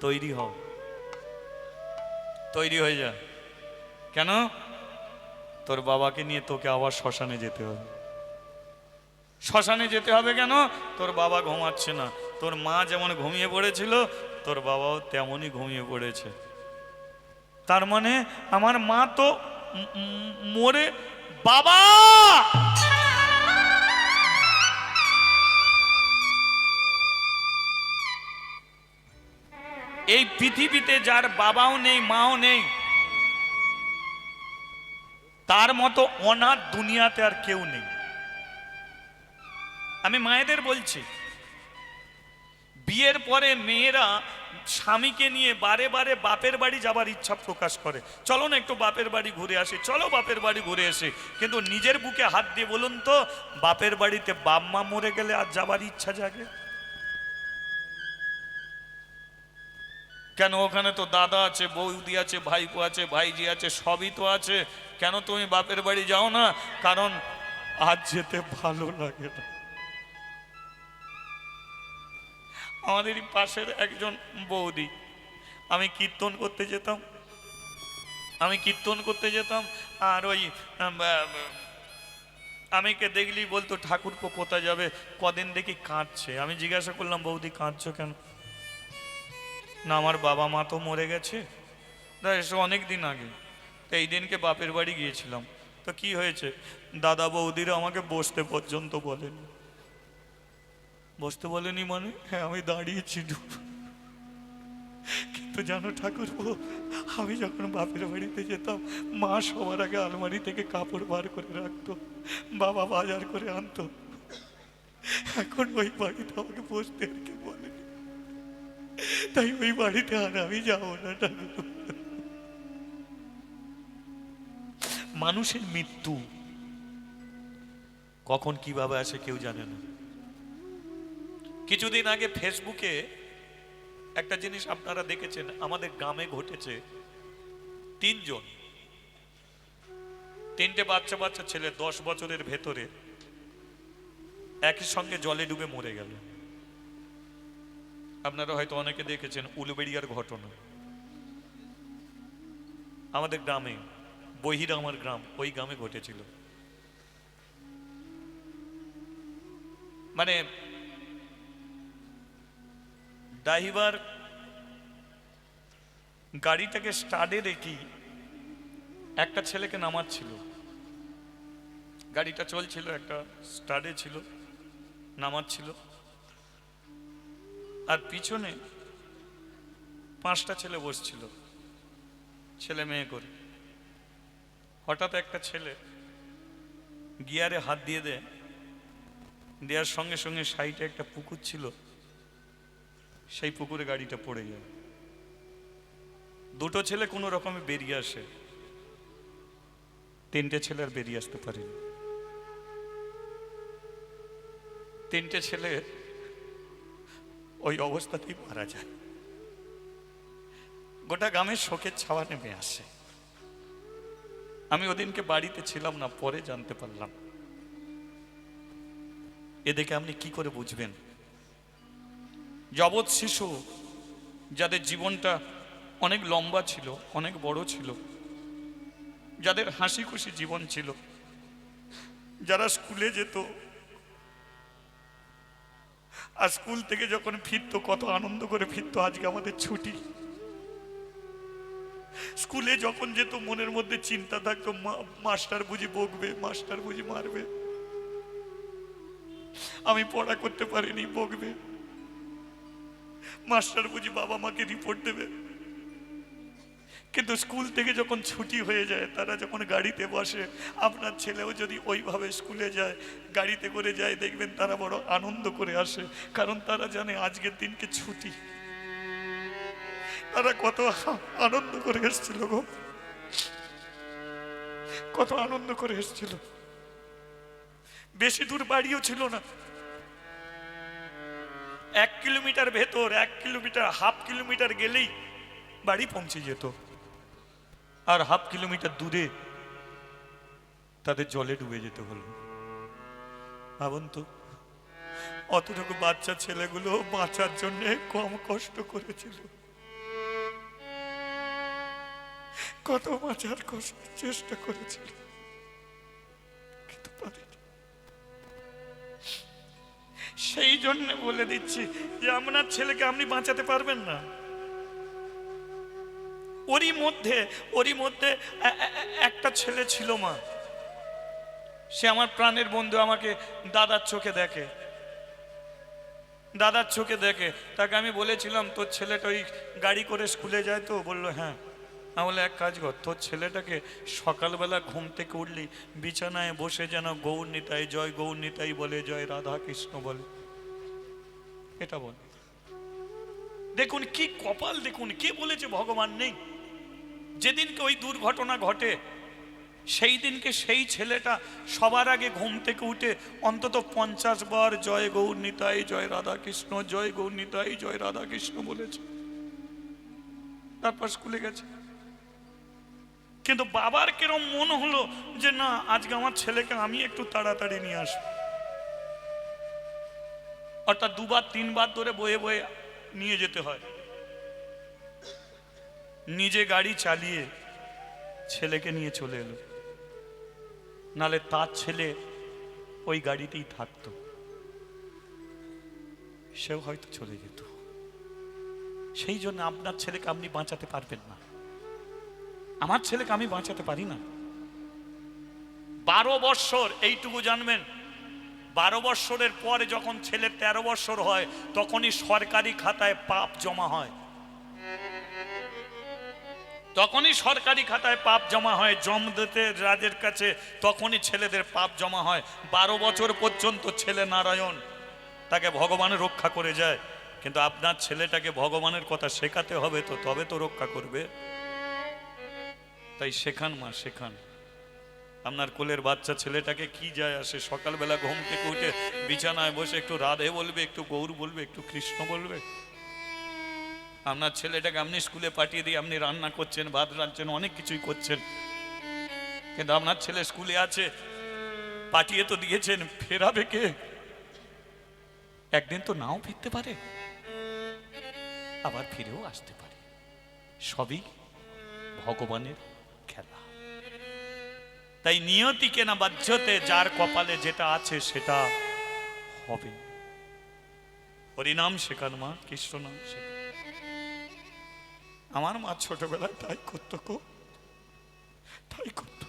তৈরি হও, তৈরি হয়ে যা। কেন? তোর বাবাকে নিয়ে তোকে আবার শ্মশানে যেতে হবে। শ্মশানে যেতে হবে কেন? তোর বাবা ঘুমাচ্ছে না। তোর মা যেমন ঘুমিয়ে পড়েছিল, তোর বাবাও তেমনই ঘুমিয়ে পড়েছে। তার মানে আমার মা তো মরে। বাবা, এই পৃথিবীতে যার বাবাও নেই, মাও নেই, তার মতো অনাথ দুনিয়াতে আর কেউ নেই। আমি মায়েদের বলছি, বিয়ের পরে মেয়েরা স্বামীকে নিয়ে বারে বারে বাপের বাড়ি যাবার ইচ্ছা প্রকাশ করে। চলো না একটু বাপের বাড়ি ঘুরে আসি, চলো বাপের বাড়ি ঘুরে আসি। কিন্তু নিজের বুকে হাত দিয়ে বলুন তো, বাপের বাড়িতে বাপ মা মরে গেলে আর যাবার ইচ্ছা জাগে কেন? ওখানে তো দাদা আছে, বৌদি আছে, ভাইপো আছে, ভাইজি আছে, সবই তো আছে। কেন তুমি বাপের বাড়ি যাও না? কারণ আজ যেতে ভালো লাগে না। আমাদেরই পাশের একজন বৌদি, আমি কীর্তন করতে যেতাম, আর ওই আমিকে দেখলি বলতো ঠাকুরপো কোথায় যাবে, কদিন দেখি কাঁদছে। আমি জিজ্ঞাসা করলাম, বৌদি কাঁদছো কেন? না, আমার বাবা মা তো মরে গেছে, এসে অনেক দিন আগে, তো এই দিনকে বাপের বাড়ি গিয়েছিলাম। তো কি হয়েছে? দাদা বৌদিরা আমাকে বসতে পর্যন্ত বলেনি। বসতে বলেনি মানে? হ্যাঁ, আমি দাঁড়িয়েছি, কিন্তু জানো ঠাকুরপো, আমি যখন বাপের বাড়িতে যেতাম, মা সবার আগে আলমারি থেকে কাপড় বার করে রাখতো, বাবা বাজার করে আনতো। এখন ওই বাড়িতে আমাকে বসতে আর কি বলেনি, তাই ওই বাড়িতে আর আমি যাবো না ঠাকুরপো। মানুষের মৃত্যু কখন কিভাবে আসে কেউ জানে না। কিছুদিন আগে ফেসবুকে একটা জিনিস আপনারা দেখেছেন, আমাদের গ্রামে ঘটেছে। 3টে বাচ্চা ছেলে 10 বছরের ভেতরে একই সঙ্গে জলে ডুবে মরে গেল। আপনারা হয়তো অনেকে দেখেছেন উলুবেড়িয়ার ঘটনা। আমাদের গ্রামে, বহিরা আমার গ্রাম, ওই গ্রামে ঘটেছিল। মানে ড্রাইভার গাড়িটাকে স্টার্টে রেখে একটা ছেলেকে নামাচ্ছিল। গাড়িটা চলছিল, একটা স্টার্টে ছিল, নামাচ্ছিল, আর পিছনে 5টা ছেলে বসছিল, ছেলে মেয়ে করে। হঠাৎ একটা ছেলে গিয়ারে হাত দিয়ে দেওয়ার সঙ্গে সঙ্গে সাইডে একটা পুকুর ছিল, সেই পুকুরে গাড়িটা পড়ে যায়। 2টো ছেলে কোনো রকমে বেরিয়ে আসে, 3টে ছেলে আর বেরিয়ে আসতে পারেনি। 3টে ছেলে ওই অবস্থাতেই মারা যায়। গোটা গ্রামের শোকের ছাওয়া নেমে আসে। আমি ওদিনকে বাড়িতে ছিলাম না, পরে জানতে পারলাম। এদিকে আপনি কি করে বুঝবেন? জগৎ শিশু যাদের জীবনটা অনেক লম্বা ছিল, অনেক বড় ছিল, যাদের হাসি খুশি জীবন ছিল, যারা স্কুলে যেত, আর স্কুল থেকে যখন ফিরতো কত আনন্দ করে ফিরতো, আজকে আমাদের ছুটি। স্কুলে যখন যেত মনের মধ্যে চিন্তা থাকতো মাস্টার বুঝি বকবে, মাস্টার বুঝি মারবে, আমি পড়া করতে পারিনি বকবে, মাস্টার বুঝি বাবা মাকে রিপোর্ট দেবে। কিন্তু স্কুল থেকে যখন ছুটি হয়ে যায়, তারা যখন গাড়িতে বসে, আপনার ছেলেও যদি ওইভাবে স্কুলে যায়, গাড়িতে করে যায়, দেখবেন তারা বড় আনন্দ করে আসে, কারণ তারা জানে আজকের দিনকে ছুটি। তারা কত আনন্দ করে এসেছিল গো, কত আনন্দ করে এসেছিল। বেশি দূর বাড়িও ছিল না, 1 কিলোমিটার ভেতর, 1 কিলোমিটার, হাফ কিলোমিটার গেলেই বাড়ি পৌঁছে যেত। আর হাফ কিলোমিটার দূরে তাদের জলে ডুবে যেতে হলো। ভাবুন তো, অতটুকু বাচ্চা ছেলেগুলো বাঁচার জন্য কম কষ্ট করেছিল, কত বাঁচার কষ্ট চেষ্টা করেছিল, কিন্তু পারেনি। সেই জন্য বলে দিচ্ছি যে আপনার ছেলেকে আপনি বাঁচাতে পারবেন না। ওরই মধ্যে একটা ছেলে ছিল মা, সে আমার প্রাণের বন্ধু, আমাকে দাদার চোখে দেখে। তাকে আমি বলেছিলাম, তোর ছেলেটা ওই গাড়ি করে স্কুলে যায় তো? বললো হ্যাঁ। আমি বলে, এক কাজ কর, তোর ছেলেটাকে সকালবেলা ঘুম থেকে উঠলি বিছানায় বসে যেন গৌর নিতাই, জয় গৌর নিতাই বলে, জয় রাধা কৃষ্ণ বলে, এটা বল। দেখুন কি কপাল, দেখুন কে বলেছে ভগবান নেই? যেদিনকে ওই দুর্ঘটনা ঘটে সেই দিনকে সেই ছেলেটা সবার আগে ঘুম থেকে উঠে অন্তত 50 বার জয় গৌর নিতাই, জয় রাধা কৃষ্ণ, জয় গৌর নিতাই, জয় রাধা কৃষ্ণ বলেছে, তারপর স্কুলে গেছে। কিন্তু বাবার কিরম মন হলো যে না, আজকে আমার ছেলেকে আমি একটু তাড়াতাড়ি নিয়ে আসবো, অর্থাৎ 2 বার 3 বার ধরে বয়ে বয়ে নিয়ে যেতে হয়। নিজে গাড়ি চালিয়ে ছেলেকে নিয়ে চলে এলো, নালে তার ছেলে ওই গাড়িতেই থাকতো, সেও হয়তো চলে যেত। সেই জন্য আপনার ছেলেকে আপনি বাঁচাতে পারবেন না, আমার ছেলেকে আমি বাঁচাতে পারি না। 12 বৎসর, এইটুকু জানবেন, 12 বৎসরের পরে যখন ছেলে 13 বৎসর হয়, তখনই সরকারি খাতায় পাপ জমা হয়, তখনই সরকারি খাতায় পাপ জমা হয়, জমদূতের রাজের কাছে তখনই ছেলেদের পাপ জমা হয়। 12 বছর পর্যন্ত ছেলে নারায়ণ, তাকে ভগবান রক্ষা করে যায়। কিন্তু আপনার ছেলেটাকে ভগবানের কথা শেখাতে হবে তো, তবে তো রক্ষা করবে। তাই শেখান মা, শেখান। আপনার কোলের বাচ্চা ছেলেটাকে কি যায় আসে, সকালবেলা ঘুম থেকে উঠে বিছানায় বসে একটু রাধে বলবে, একটু গৌর বলবে, একটু কৃষ্ণ বলবে। আপনার ছেলেটাকে আপনি স্কুলে পাঠিয়ে দিয়ে আপনি রান্না করছেন, ভাত রাঁধছেন, অনেক কিছুই করছেন, কিন্তু আপনার ছেলে স্কুলে আছে, পাঠিয়ে তো দিয়েছেন, ফেরাবে কে? একদিন তো নাও ফিরতে পারে, আবার ফিরেও আসতে পারে, সবই ভগবানের খেলা। তাই নিয়তিকে না বাধ্যতে, যার কপালে যেটা আছে সেটা হবে। হরিনাম শেখান মা, কৃষ্ণ নাম শেখান। আমার মা ছোটবেলায় তাই করতো গো, তাই করতো।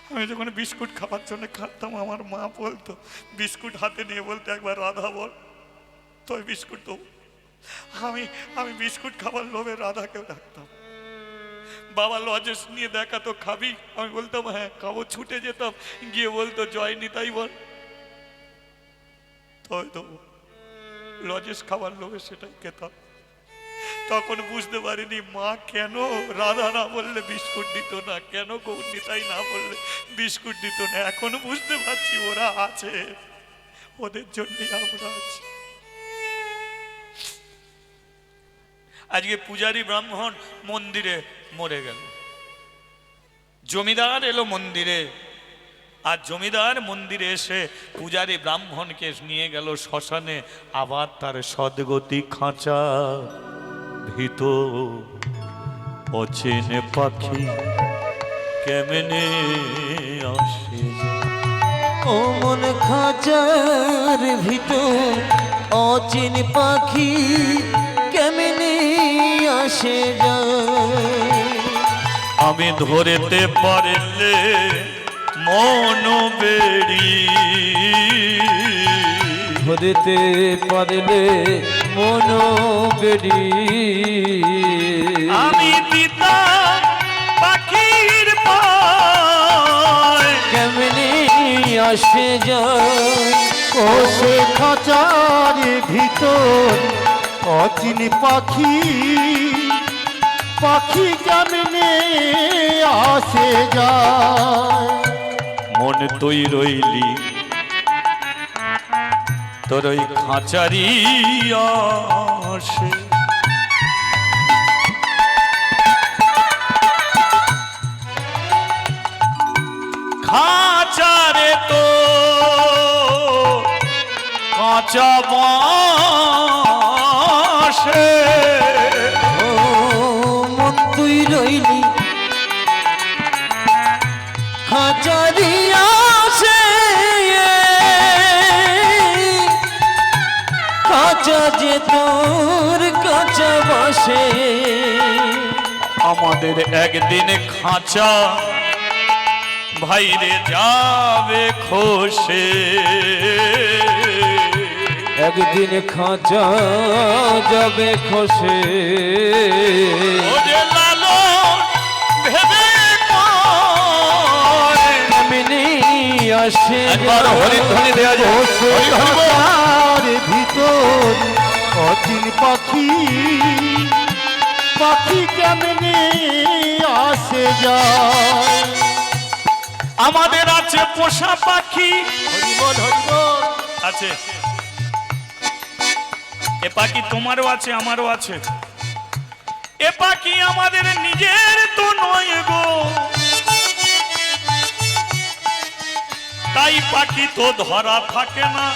আমি যখন বিস্কুট খাওয়ার জন্য খাতাম, আমার মা বলতো, বিস্কুট হাতে নিয়ে বলতো, একবার রাধা বল, তো বিস্কুট দেবো। আমি বিস্কুট খাবার লোভে রাধাকেও ডাকতাম। বাবা লজেস নিয়ে দেখাতো, খাবি? আমি বলতাম হ্যাঁ খাবো, ছুটে যেতাম, গিয়ে বলতো জয় নিতাই বল, তো দেবো। লজেস খাবার লোভে সেটাই খেতাম। তখন বুঝতে পারিনি মা কেন রাধা না বললে বিস্কুট দিত না, কেন গৌর নিতাই না বললে বিস্কুট দিত না। এখন বুঝতে পারছি ওরা আছে, ওদের জন্যই আমরা আছি। আজকে পূজারী ব্রাহ্মণ মন্দিরে মরে গেল, জমিদার এলো মন্দিরে, আর জমিদার মন্দিরে এসে পূজারী ব্রাহ্মণকে নিয়ে গেল শ্মশানে। আবার তার সদ্গতি খাঁচা ভিতর, অচেনে পাখি কেমনে আসে, ও মন খাঁচার ভিতর অচিন পাখি কেমনে আসে যায়। আমি ধরতে পারলে মন বেড়ি, ধরতে পারলে মন বেড়ি, আমি পিতা পাখির পায় কেমনি আসে যায়, কোষে খাঁচার ভিতর অচিন পাখি, পাখি কেমনে আসে যায়। মন তুই রইলি তোর ওই খাঁচারি আসে। খাঁচারে তো কাঁচা বাসে, ও মন তুই রইলি খাঁচারি আসে, কাঁচা যে তোর কাঁচা বাসে, আমাদের একদিন খাঁচা ভাইরে যাবে খসে, একদিন খাঁচা যাবে খসে, ওরে লালন ভেবে কয়, কেমনি আসে একবার হরিধ্বনি দেয়া যায়। কোষে খাঁচার ভিতর অচিন পাখি, পাখি কেমনে আসে যায়। আমাদের আছে পোষা পাখি, হরিবল হরিবল। আছে এ পাখি, তোমারও আছে আমারও আছে। এ পাখি আমাদের নিজের তো নয় গো, তাই পাখি তো ধরা থাকে না।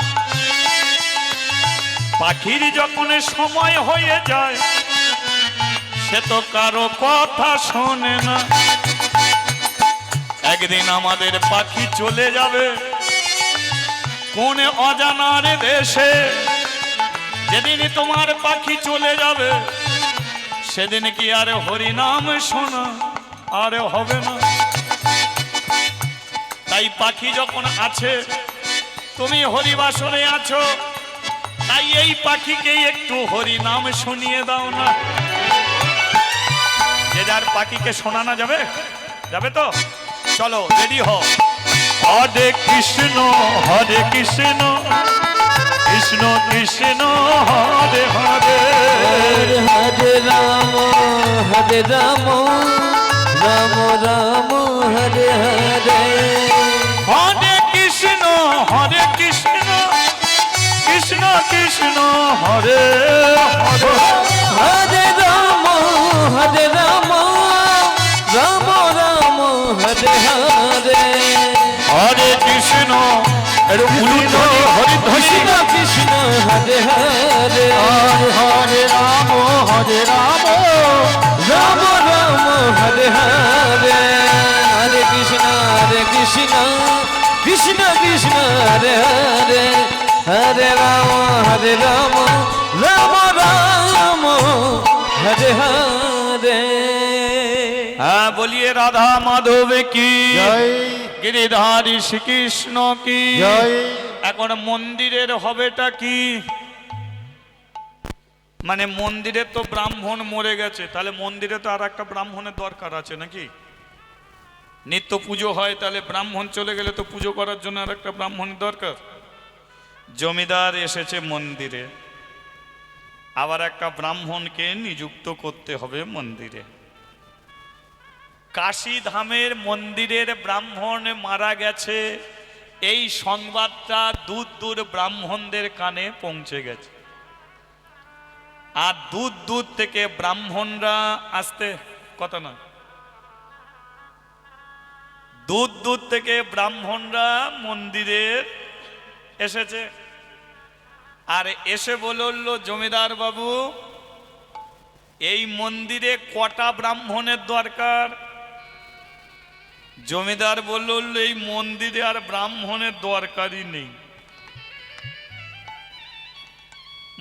পাখির যখন সময় হয়ে যায় সে তো কারো কথা শোনে না। একদিন আমাদের পাখি চলে যাবে কোন অজানার দেশে, যেদিন তোমার পাখি চলে যাবে সেদিন কি আর হরিনাম শোনা আর হবে না। তাই পাখি যখন আছে, তুমি হরিবাসরে আছো, তাই এই পাখিকে একটু হরিনাম শুনিয়ে দাও না। যে যার পাখিকে শোনানো যাবে, যাবে তো? চলো রেডি হও। হরে কৃষ্ণ কৃষ্ণ কৃষ্ণ হরে হরে, হরে রাম হরে রাম, রাম রাম হরে হরে, হরে কৃষ্ণ কৃষ্ণ কৃষ্ণ হরে হরে, হরে রাম রাম রাম হরে হরে, হরে কৃষ্ণ কৃষ্ণ কৃষ্ণ হরে হরে, হরে রাম রাম রাম হরে হরে, হরে কৃষ্ণ কৃষ্ণ কৃষ্ণ হরে হরে, হরে রাম রাম রাম হরে হরে। হ্যাঁ বলিয়ে রাধা মাধব কি জয় গিরিধারী শ্রীকৃষ্ণ কি জয়। এখন মন্দিরের হবেটা কি? মানে মন্দিরে তো ব্রাহ্মণ মরে গেছে, তাহলে মন্দিরে তো আর একটা ব্রাহ্মণের দরকার আছে নাকি? নিত্য পুজো হয়, তাহলে ব্রাহ্মণ চলে গেলে তো পুজো করার জন্য আর একটা ব্রাহ্মণের দরকার। জমিদার এসেছে মন্দিরে, আবার একটা ব্রাহ্মণকে নিযুক্ত করতে হবে মন্দিরে। কাশী ধামের মন্দিরের ব্রাহ্মণ মারা গেছে, এই সংবাদটা দূর দূর ব্রাহ্মণদের কানে পৌঁছে গেছে। আর দূর দূর থেকে ব্রাহ্মণরা আসতে কথা না, দূর দূর থেকে ব্রাহ্মণরা মন্দিরে এসেছে। আর এসে বলল, জমিদার বাবু এই মন্দিরে কটা ব্রাহ্মণের দরকার? জমিদার বলল, এই মন্দিরে আর ব্রাহ্মণের দরকারই নেই।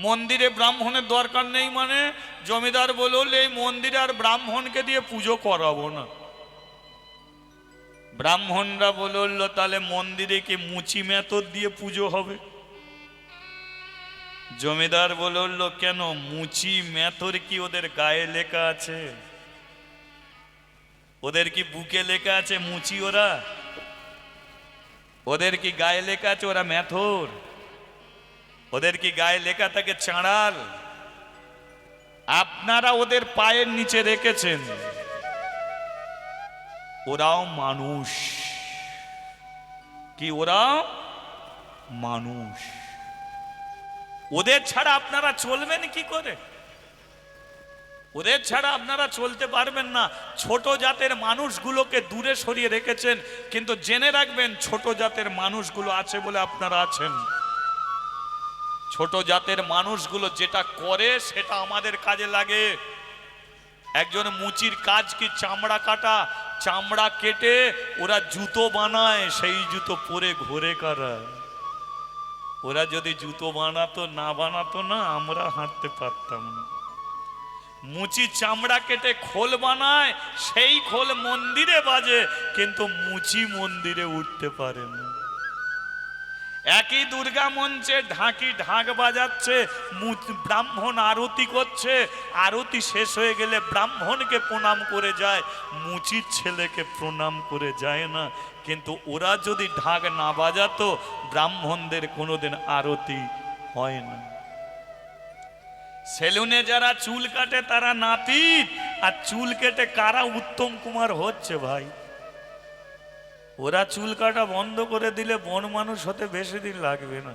মন্দিরে ব্রাহ্মণের দরকার নেই মানে জমিদার বলল, এই মন্দিরে আর ব্রাহ্মণকে দিয়ে পুজো করাবো না। ব্রাহ্মণরা বলল তাহলে মন্দিরে কি মুচি মেথর দিয়ে পুজো হবে? জমিদার বলল কেন, মুচি মেথর কি ওদের গায়ে লেখা আছে? ওদের কি বুকে লেখা আছে মুচি? ওদের কি গায়ে লেখা আছে ওরা মেথর? ওদের কি গায়ে লেখা থাকে চাঁড়াল? আপনারা ওদের পায়ের নিচে রেখেছেন। ওরাও মানুষ, কি ওরাও মানুষ। ওদের ছাড়া আপনারা চলবেন কি করে? ওদের ছাড়া আপনারা চলতে পারবেন না। ছোট জাতের মানুষগুলোকে দূরে সরিয়ে রেখেছেন, কিন্তু জেনে রাখবেন ছোট জাতের মানুষগুলো আছে বলে আপনারা আছেন। ছোট জাতের মানুষগুলো যেটা করে সেটা আমাদের কাজে লাগে। একজন মুচির কাজ কি চামড়া কাটা, চামড়া কেটে ওরা জুতো বানায়, সেই জুতো পরে ঘোরে কারা? ওরা যদি জুতো বানাতো না বানাতো না আমরা হাঁটতে পারতাম না। মুচি চামড়া কেটে খোল বানায়, সেই খোল মন্দিরে বাজে, কিন্তু মুচি মন্দিরে উঠতে পারে না। একই দুর্গা মঞ্চে ঢাক বাজাচ্ছে, ব্রাহ্মণ আরতি করছে, আরতি শেষ হয়ে গেলে ব্রাহ্মণকে প্রণাম করে যায়, মুচির ছেলেকে প্রণাম করে যায় না। কিন্তু ওরা যদি ঢাক না বাজাতো ব্রাহ্মণদের কোনোদিন আরতি হয় না। সেলুনে যারা চুল কাটে তারা নাপিত, আর চুল কেটে কারা উত্তম কুমার হচ্ছে ভাই? ওরা চুল কাটা বন্ধ করে দিলে বন মানুষ হতে বেশি দিন লাগবে না।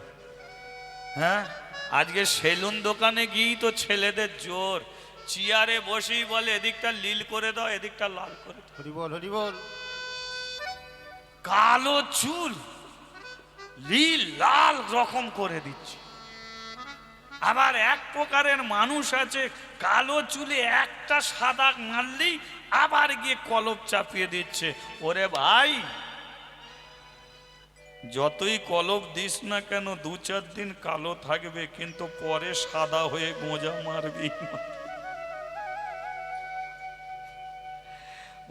হ্যাঁ, আজকে সেলুন দোকানে গিয়েই তো ছেলেদের জোর, চেয়ারে বসেই বলে এদিকটা নীল করে দাও, এদিকটা লাল করে দাও। হরি বল হরি বল। কালো চুল নীল লাল রকম করে দিচ্ছে। আবার এক প্রকারের মানুষ আছে কালো চুলে একটা সাদা মারলেই আবার গিয়ে কলপ চাপিয়ে দিচ্ছে। ওরে ভাই, যতই কলপ দিস না কেন 2-4 দিন কালো থাকবে, কিন্তু পরে সাদা হয়ে গোঁজা মারবি।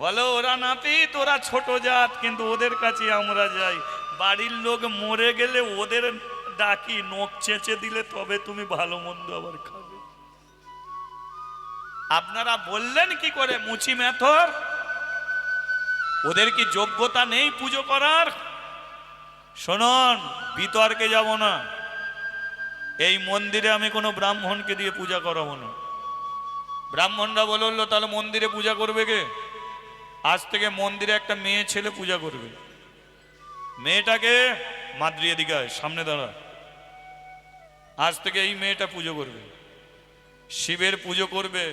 বলো ওরা নাপিত, ওরা ছোট জাত, কিন্তু ওদের কাছে আমরা যাই। বাড়ির লোক মরে গেলে ওদের ডাকি, নখ চেঁচে দিলে তবে তুমি ভালো মন্দ আবার খাবে। আপনারা বললেন কি করে মুচি মেথর? ওদের কি যোগ্যতা নেই পুজো করার? শুনুন, বিতর্কে যাব না। এই মন্দিরে আমি কোনো ব্রাহ্মণকে দিয়ে পূজা করাবো না। ব্রাহ্মণরা বলল তাহলে মন্দিরে পূজা করবে কে? আজ থেকে মন্দিরে একটা মেয়ে ছেলে পূজা করবে। মেয়েটাকে মাদ্রি এদিকে সামনে দাঁড়া, আজ থেকে এই মেয়েটা পুজো করবে, শিবের পুজো করবে।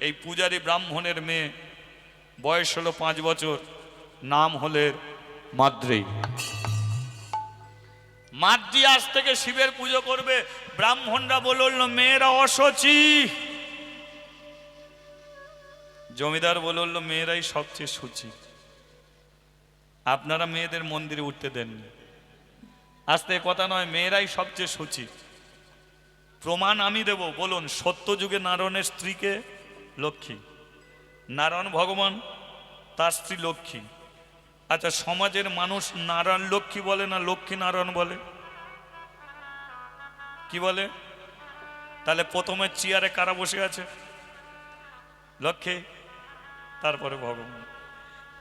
এই পূজারী ব্রাহ্মণের মেয়ে, বয়স হলো 5 বছর, নাম হলে মাদ্রি। মাদ্রি আজ থেকে শিবের পুজো করবে। ব্রাহ্মণরা বলল মেয়েরা অসুচি। জমিদার বলল মেয়েরাই সবচেয়ে সূচি, আপনারা মেয়েদের মন্দিরে উঠতে দেননি। আস্তে কথা নয়, মেয়েরাই সবচেয়ে সূচি। প্রমাণ আমি দেব। বলুন, সত্যযুগে নারায়ণের স্ত্রীকে লক্ষ্মী, নারায়ণ ভগবান তার স্ত্রী লক্ষ্মী। আচ্ছা, সমাজের মানুষ নারায়ণ লক্ষ্মী বলে না লক্ষ্মী নারায়ণ বলে? কি বলে? তাহলে প্রথমে চেয়ারে কারা বসে আছে? লক্ষ্মী, তারপরে ভগবান।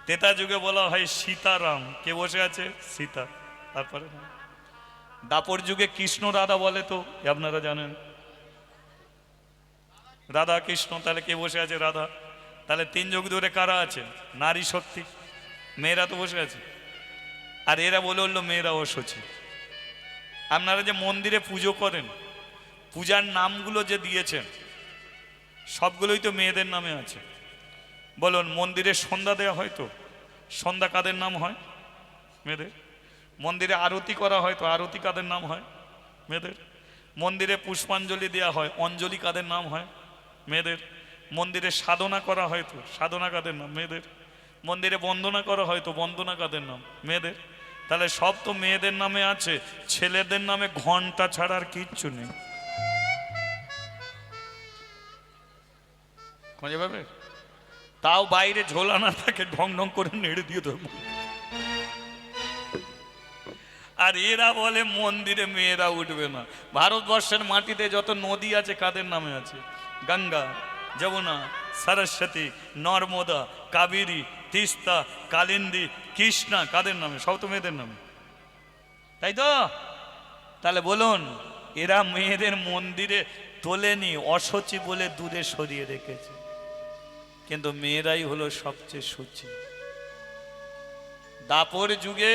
তেতা যুগে বলা হয় সীতারাম, কে বসে আছে? সীতা, তারপরে দাপর যুগে কৃষ্ণ রাধা বলে, তো আপনারা জানেন রাধা কৃষ্ণ, তাহলে কে বসে আছে? রাধা। তাহলে 3 যুগ ধরে কারা আছে? নারী শক্তি, মেয়েরা তো বসে আছে। আর এরা বলল মেয়েরা অসুচি। আপনারা যে মন্দিরে পুজো করেন, পূজার নামগুলো যে দিয়েছেন সবগুলোই তো মেয়েদের নামে আছে। বলুন, মন্দিরে সন্ধ্যা দেওয়া হয় তো সন্ধ্যা কাদের নাম হয়? মেয়েদের। মন্দিরে আরতি করা হয় তো আরতি কাদের নাম হয়? মেয়েদের। মন্দিরে পুষ্পাঞ্জলি দেওয়া হয়, অঞ্জলি কাদের নাম হয়? মেয়েদের। মন্দিরে সাধনা করা হয় তো সাধনা কাদের নাম? মেয়েদের। মন্দিরে বন্দনা করা হয় তো বন্দনা কাদের নাম? মেয়েদের। তাহলে সব তো মেয়েদের নামে আছে, ছেলেদের নামে ঘন্টা ছাড়া আর কিচ্ছু নেই। খুঁজে পাবে? তাও বাইরে ঝোলা না থাকে, ঢং ঢং করে নেড়ে দিয়ে দেবো। আর এরা বলে মন্দিরে মেয়েরা উঠবে না। ভারতবর্ষের মাটিতে যত নদী আছে কাদের নামে আছে? গঙ্গা, যমুনা, সরস্বতী, নর্মদা, কাবেরী, তিস্তা, কালিন্দী, কৃষ্ণা, কাদের নামে? সব তো মেয়েদের নামে, তাই তো? তাহলে বলুন, এরা মেয়েদের মন্দিরে তোলেনি, অসুচি বলে দূরে সরিয়ে রেখেছে, কিন্তু মেয়েরাই হলো সবচেয়ে সূচি। দাপর যুগে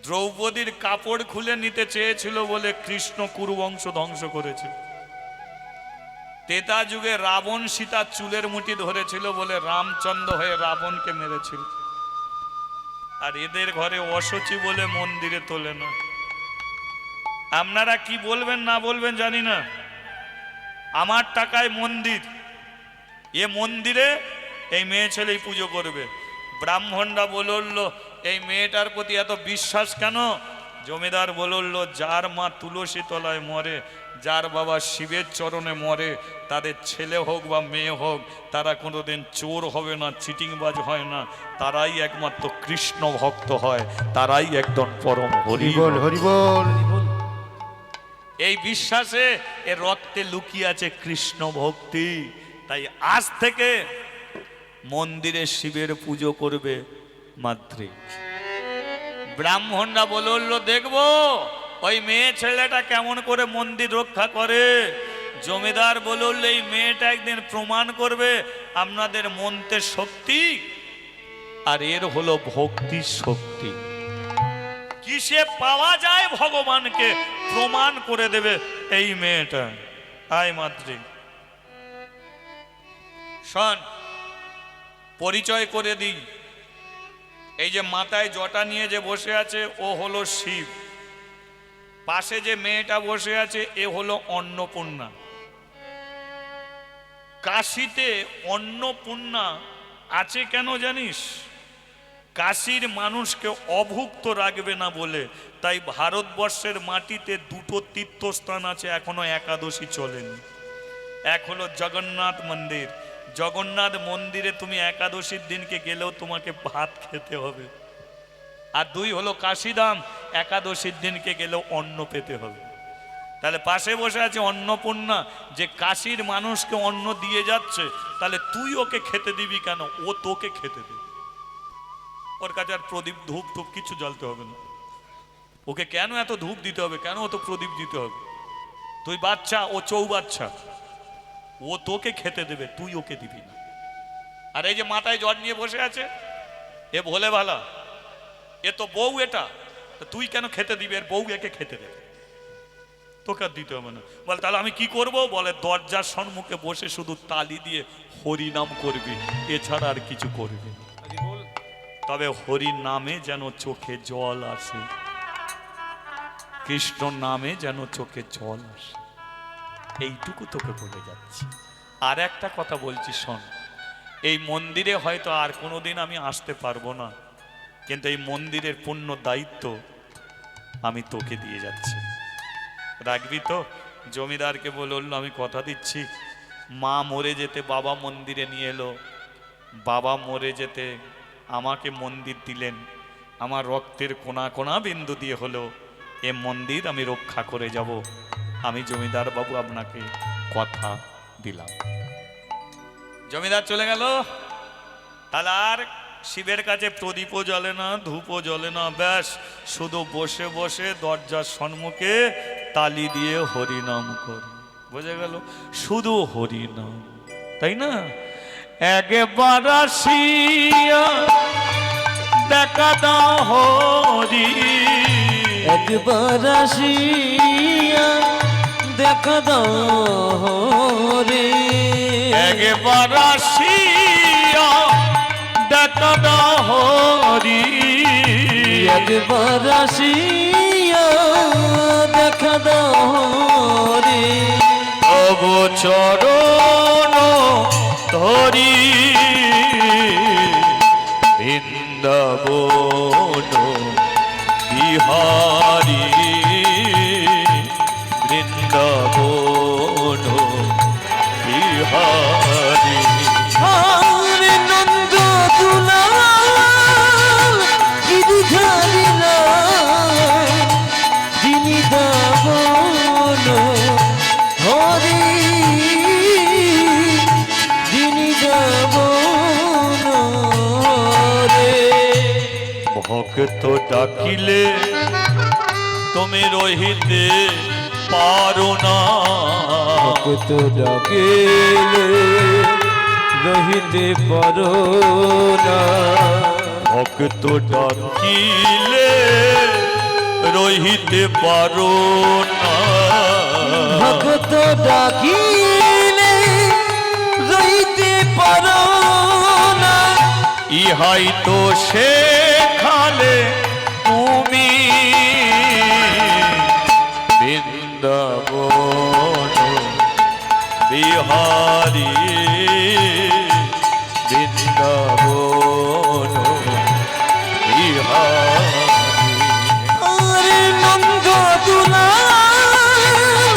দ্রৌপদীর কাপড় খুলে নিতে চেয়েছিল বলে কৃষ্ণ কুরুবংশ ধ্বংস করেছে। ত্রেতা যুগে রাবণ সীতার চুলের মুঠি ধরেছিল বলে রামচন্দ্র হয়ে রাবণকে মেরেছিল। আর এদের ঘরে অসুচি বলে মন্দিরে তোলে না। আপনারা কি বলবেন না বলবেন জানি না, আমার টাকায় মন্দির, এ মন্দিরে এই মেয়ে ছেলেই পুজো করবে। ব্রাহ্মণরা বলল এই মেয়েটার প্রতি এত বিশ্বাস কেন? জমিদার বলল যার মা তুলসী তলায় মরে, যার বাবা শিবের চরণে মরে, তাদের ছেলে হোক বা মেয়ে হোক, তারা কোনোদিন চোর হবে না, চিটিংবাজ হয় না, তারাই একমাত্র কৃষ্ণ ভক্ত হয়, তারাই একদম পরম হরি হরিবল হরিবল। এই বিশ্বাসে এর রক্তে লুকিয়ে আছে কৃষ্ণ ভক্তি। তাই আজ থেকে মন্দিরে শিবের পুজো করবে মাতৃ। ব্রাহ্মণরা বলল দেখবো ওই মেয়ে ছেলেটা কেমন করে মন্দির রক্ষা করে। জমিদার বলল এই মেয়েটা একদিন প্রমাণ করবে আপনাদের মন্ত্রের শক্তি আর এর হলো ভক্তির শক্তি। কিসে পাওয়া যায় ভগবানকে প্রমাণ করে দেবে এই মেয়েটা। আয় মাতৃ, শোন, পরিচয় করে দিই। এই যে মাথায় জটা নিয়ে যে বসে আছে ও হলো শিব, পাশে যে মেয়েটা বসে আছে এ হলো অন্নপূর্ণা। কাশীতে অন্নপূর্ণা আছে কেন জানিস? কাশীর মানুষকে অভুক্ত রাখবে না বলে। তাই ভারতবর্ষের মাটিতে দুটো তীর্থস্থান আছে এখনো একাদশী চলেনি। এক হলো জগন্নাথ মন্দির, জগন্নাথ মন্দিরে তুমি একাদশীর দিনকে গেলেও তোমাকে ভাত খেতে হবে। আর দুই হলো কাশীধাম, একাদশীর দিনকে গেলেও অন্ন পেতে হবে। তাহলে পাশে বসে আছে অন্নপূর্ণা, যে কাশীর মানুষকে অন্ন দিয়ে যাচ্ছে, তাহলে তুই ওকে খেতে দিবি কেন? ও তোকে খেতে দেবে। ওর কাছে আর প্রদীপ ধূপ টুপ কিছু জ্বলতে হবে না। ওকে কেন এত ধূপ দিতে হবে? কেন অত প্রদীপ দিতে হবে? তুই বাচ্চা, ও চৌবাচ্চা, ও তোকে খেতে দেবে, তুই ওকে দিবি না। আর এই যে মাথায় জট নিয়ে বসে আছে এ ভোলে ভালা, এ তো বউ, এটা তুই কেন খেতে দিবি? এর বউ একে খেতে দেবে, তোকে আর দিতে হবে না। বলে তাহলে আমি কি করব? বলে দরজার সম্মুখে বসে শুধু তালি দিয়ে হরিনাম করবি, এছাড়া আর কিছু করবি না। তবে হরি নামে যেন চোখে জল আসে, কৃষ্ণ নামে যেন চোখে জল আসে, এইটুকু তোকে বলে যাচ্ছি। আর একটা কথা বলছি শোন, এই মন্দিরে হয়তো আর কোনোদিন আমি আসতে পারবো না, কিন্তু এই মন্দিরের পূর্ণ দায়িত্ব আমি তোকে দিয়ে যাচ্ছি, রাখবি তো? জমিদারকে বলল আমি কথা দিচ্ছি, মা মরে যেতে বাবা মন্দিরে নিয়ে এলো, বাবা মরে যেতে আমাকে মন্দির দিলেন, আমার রক্তের কোনা কোনা বিন্দু দিয়ে হলো এ মন্দির আমি রক্ষা করে যাব। আমি জমিদার বাবু আপনাকে কথা দিলাম। জমিদার চলে গেল। তাহলে আর শিবের কাছে প্রদীপও জ্বলে না, ধূপও জ্বলে না, ব্যাস শুধু বসে বসে দরজার সম্মুখে তালি দিয়ে হরিনাম করে। বোঝা গেল? শুধু হরিনাম, তাই না? একবার আসিয়া দেখা দাও হরি, একবার আসিয়া দেখা দাও রে, একবার আসিয়া দেখা দাও হরি, একবার আসিয়া দেখা দাও রে, অগোচরণ ধরি বৃন্দাবন বিহারী, বৃন্দাবন বিহারী। নন্দ দুলাল গিরিধারী লাল ভক্ত ডাকিলে তুমি রহিতে পারো না, ভক্ত ডাকিলে রহিতে পারো না, ভক্ত ডাকিলে রহিতে পারো না, ভক্ত ডাকিলে রহিতে পারো না, ইহাই তো শেখালে তুমি বৃন্দাবন বিহারী, বৃন্দাবন বিহারী। আরে নন্দ দুলাল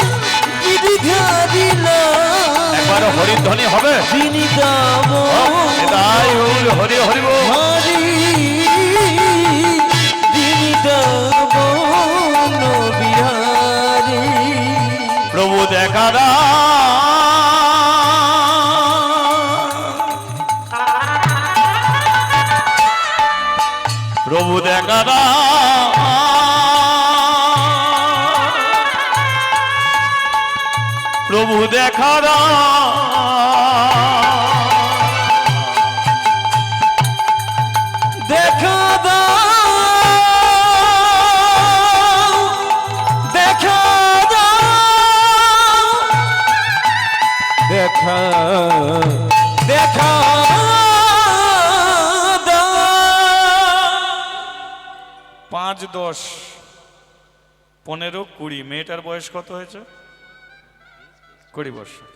গিরিধারী লাল, একবার হরিধ্বনি হবে। বৃন্দাবন তাই হরি হরি বল। হরি বৃন্দাবন বিহারী। প্রভু দেখারা প্রভু দেখারা প্রভু দেখারা দেখা দাও, দেখা দাও, দেখা দেখা দাও। 5, 10, 15, 20 মেয়েটার বয়স কত হয়েছে? 20 বছর।